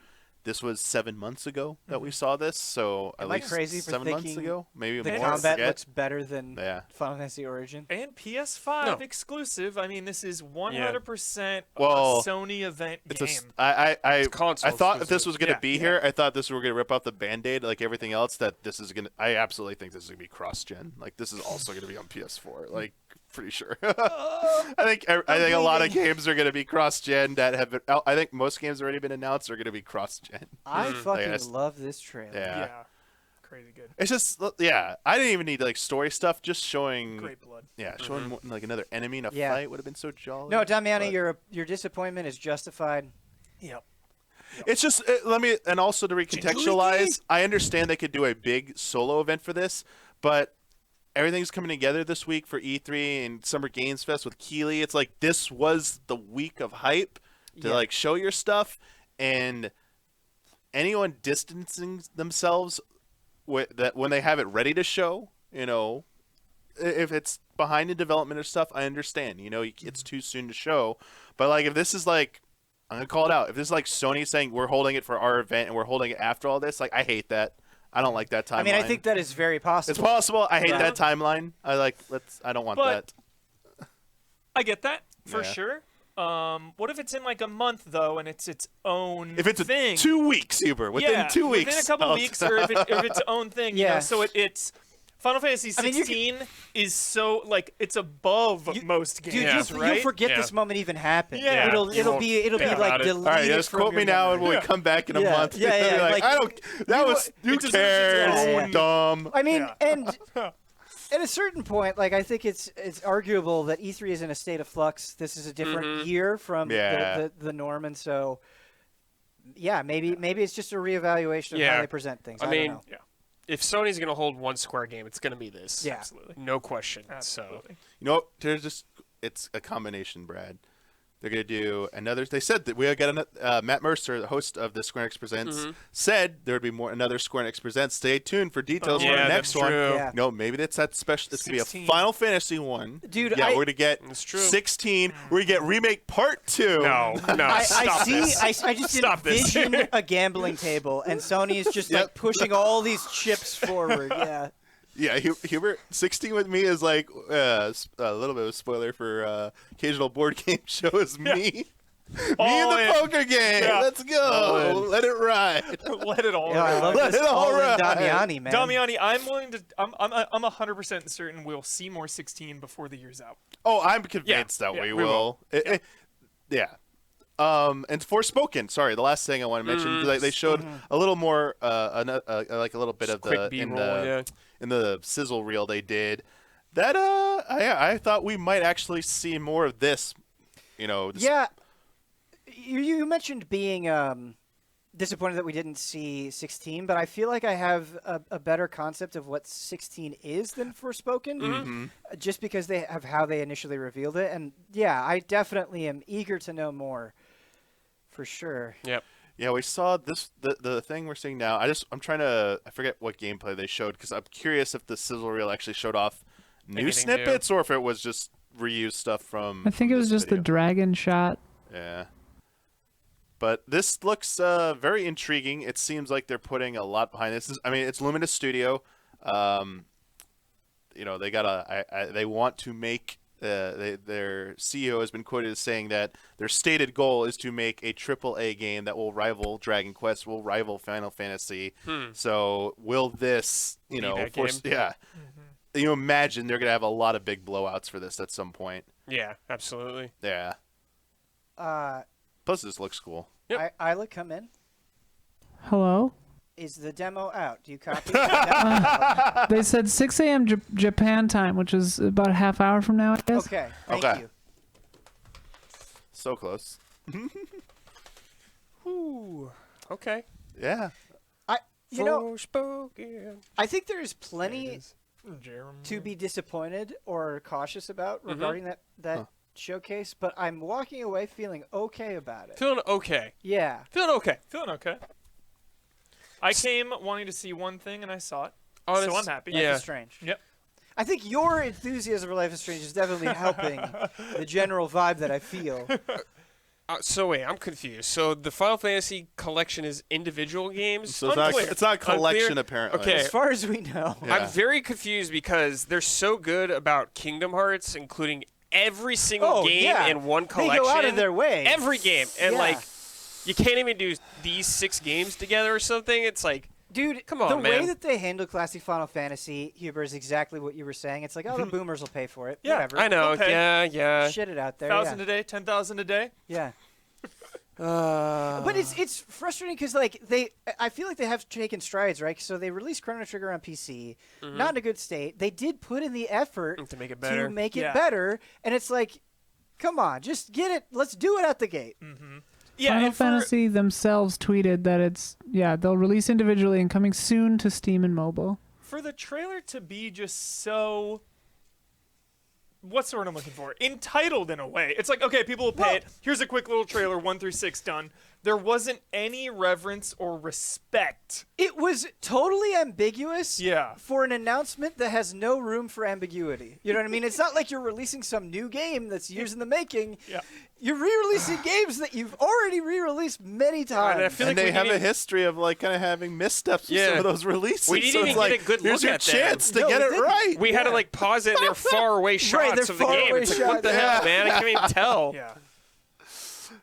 this was 7 months ago that we saw this. So at Am I least crazy for 7 months thinking ago, maybe the more. combat I looks better than Yeah. Final Fantasy Origin. And PS5 exclusive. I mean, this is 100% a Well, Sony event It's game. I console thought if this exclusive. was going to be here, I thought this were going to rip off the Band-Aid like everything else. That this is going to. I absolutely think this is going to be cross-gen. Like this is also going to be on PS4. Like pretty sure. I think a lot of games are going to be cross-gen that have been. I think most games have already been announced are going to be cross-gen. I fucking love this trailer. Yeah. Crazy good. It's just I didn't even need like story stuff. Just showing Great blood. Yeah, showing more, like another enemy in a Yeah. fight would have been so jolly. No, Damiani, your disappointment is justified. Yep. It's just and also to recontextualize, I understand they could do a big solo event for this, but everything's coming together this week for E3 and Summer Games Fest with Keighley. It's like this was the week of hype to like show your stuff, and anyone distancing themselves that when they have it ready to show, if it's behind in development or stuff, I understand. It's too soon to show, but like if this is like, I'm gonna call it out. If this is like Sony saying we're holding it for our event and we're holding it after all this, like I hate that. I don't like that timeline. I mean, I think that is very possible. It's possible. I hate that timeline. I don't want that. I get that for Yeah. sure. What if it's in like a month though, and it's its own If it's thing? 2 weeks, Uber, within 2 weeks, within a couple weeks, or if it's its own thing, so it's Final Fantasy 16 is so like it's above most games, Dude, right? you'll forget this moment even happened. Yeah. It'll be like deleted. All right, just from quote your me now, and memory. when we come back in a month, Yeah, you're like, I don't. That was who cares? Dumb. I mean, and at a certain point, like I think it's arguable that E3 is in a state of flux. This is a different year from the norm, and so maybe it's just a reevaluation of how they present things. I mean, don't know. if Sony's going to hold one Square game, it's going to be this. Yeah. Absolutely. No question. Absolutely. It's a combination, Brad. They're going to do another. They said that we got Matt Mercer, the host of the Square Enix Presents, said there would be another Square Enix Presents. Stay tuned for details for the next one. Yeah. No, maybe that's that special. It's going to be a Final Fantasy one. Dude, we're going to get 16. We're going to get Remake Part 2. No. I Stop just Stop this. envision a gambling table, and Sony is just like pushing all these chips forward. Yeah. Yeah, Hubert, 16 with me is like a little bit of a spoiler for occasional board game show is me. Me in the poker game. Yeah. Let's go. Let it ride. Let it all Yeah, I ride. love Let this it all all in ride. Damiani, man. Damiani, I'm willing to. I'm 100% certain we'll see more 16 before the year's out. Oh, I'm convinced that we will. Yeah. And Forspoken. Sorry, the last thing I want to mention. They showed a little more, like a little bit of quick the B-roll, in the sizzle reel they did. That I thought we might actually see more of this. Yeah. You mentioned being disappointed that we didn't see 16, but I feel like I have a better concept of what 16 is than Forspoken, just because they have how they initially revealed it. And yeah, I definitely am eager to know more, for sure. Yep. Yeah, we saw this the thing we're seeing now. I forget what gameplay they showed because I'm curious if the sizzle reel actually showed off new snippets or if it was just reused stuff from. I think it was just video. the dragon shot. Yeah. But this looks very intriguing. It seems like they're putting a lot behind this. It's Luminous Studio. They they want to make. Their CEO has been quoted as saying that their stated goal is to make a AAA game that will rival Dragon Quest, will rival Final Fantasy. So will this, force? Yeah. You imagine they're gonna have a lot of big blowouts for this at some point. Yeah, absolutely. Yeah. Plus, this looks cool. Yep. Isla, come in. Hello? Is the demo out? Do you copy? They said 6 a.m. Japan time, which is about a half hour from now, I guess. Okay. Thank you. So close. Ooh. Okay. Yeah. I think there's plenty to be disappointed or cautious about regarding that showcase, but I'm walking away feeling okay about it. Feeling okay. Yeah. Feeling okay. Feeling okay. I came wanting to see one thing, and I saw it. Oh, so I'm happy. Life is Strange. Yep. I think your enthusiasm for Life is Strange is definitely helping the general vibe that I feel. So wait, I'm confused. So the Final Fantasy collection is individual games? So it's not a collection, apparently. Okay. As far as we know. Yeah. I'm very confused because they're so good about Kingdom Hearts, including every single game in one collection. They go out of their way. Every game. And you can't even do these 6 games together or something. It's like, dude, come on, the man. way that they handle classic Final Fantasy, Huber, is exactly what you were saying. It's like, oh, the boomers will pay for it. Yeah, whatever. I know. Okay. Yeah. Shit it out there. 1,000 a day, 10,000 a day. Yeah. But it's frustrating because I feel like they have taken strides, right? So they released Chrono Trigger on PC, not in a good state. They did put in the effort to make it better. Better, and it's like, come on, just get it. Let's do it at the gate. Yeah, Final Fantasy themselves tweeted that they'll release individually and coming soon to Steam and mobile. For the trailer to be just so, what's the word I'm looking for? Entitled in a way. It's like, okay, people will pay it. Here's a quick little trailer, 1 through 6 done. There wasn't any reverence or respect. It was totally ambiguous Yeah. for an announcement that has no room for ambiguity. You know what I mean? It's not like you're releasing some new game that's years in the making. Yeah. You're re-releasing games that you've already re-released many times. And I feel like they have a history of kind of having missteps with some of those releases. We didn't so even it's get like, a good here's look your at chance them. to get it right. We had to pause it, and they're far away shots of the game. It's like, what the hell, man? I can't even tell. Yeah.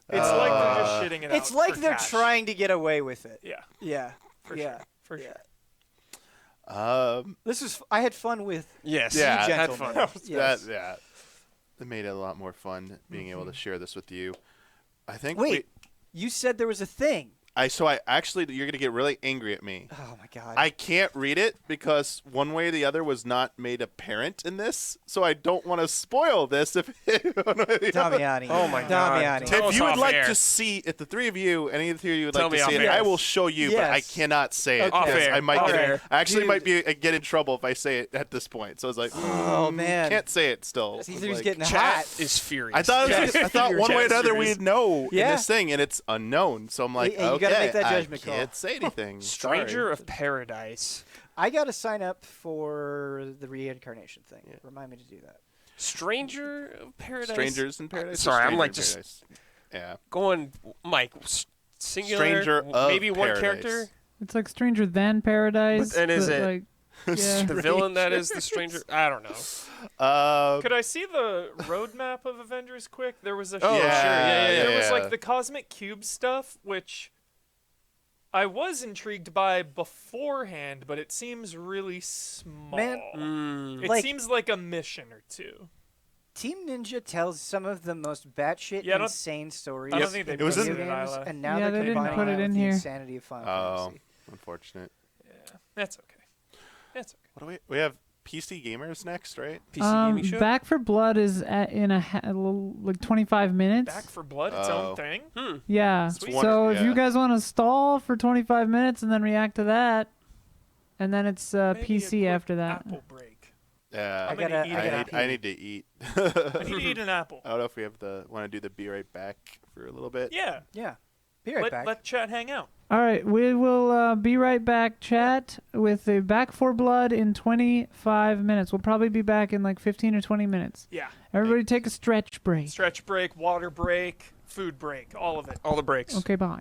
It's like they're just shitting it out. It's like for they're cash. trying to get away with it. Yeah. Yeah. For yeah. sure. For sure. This was. I had fun with. Yes. Yeah, you I had gentlemen. fun. Yes. It made it a lot more fun being able to share this with you. I think. Wait, you said there was a thing. You're gonna get really angry at me. Oh my god. I can't read it because one way or the other was not made apparent in this, so I don't want to spoil this. If Damiani. Oh my god. If you would like to see, if the three of you, any of the three of you would like to see it, I will show you, but I cannot say it. Okay. Because I might Fair. I actually might get in trouble if I say it at this point. So it's like, oh man, can't say it still. Caesar's getting Chat hot. is furious. I thought one way or another we'd know in Yeah. this thing, and it's unknown. So I'm like, You gotta make that judgment I can't say anything. Stranger of Paradise. I gotta sign up for the reincarnation thing. Yeah. Remind me to do that. Stranger of Paradise. Strangers in Paradise. Sorry, I'm Stranger like in just Paradise? Yeah. going, Mike. Singular. Stranger of maybe one Paradise. character. It's like Stranger Than Paradise. And is but, it like, yeah. the villain that is the stranger? I don't know. Could I see the roadmap of Avengers quick? There was a Oh, sure. Yeah. There was like the cosmic cube stuff, which I was intrigued by beforehand, but it seems really small. Man, it seems like a mission or two. Team Ninja tells some of the most batshit insane stories. I don't think they in put video it in games, Isla. and now Yeah, they're they didn't combining put that it with in the here. insanity of Final Fantasy. Unfortunate. Yeah, that's okay. That's okay. What do we have? PC Gamers next, right? PC Gaming Show? Back for Blood is like 25 minutes. Back for Blood, its own thing. Yeah. Sweet. So if you guys want to stall for 25 minutes and then react to that, and then it's PC after that. Apple break. Yeah, I need to eat. I need to eat an apple. I don't know if we have want to do the be right back for a little bit. Yeah. Yeah. Be right back. Let chat hang out. All right, we will be right back, chat, with the Back for Blood in 25 minutes. We'll probably be back in like 15 or 20 minutes. Yeah. Everybody take a stretch break. Stretch break, water break, food break, all of it. All the breaks. Okay, bye.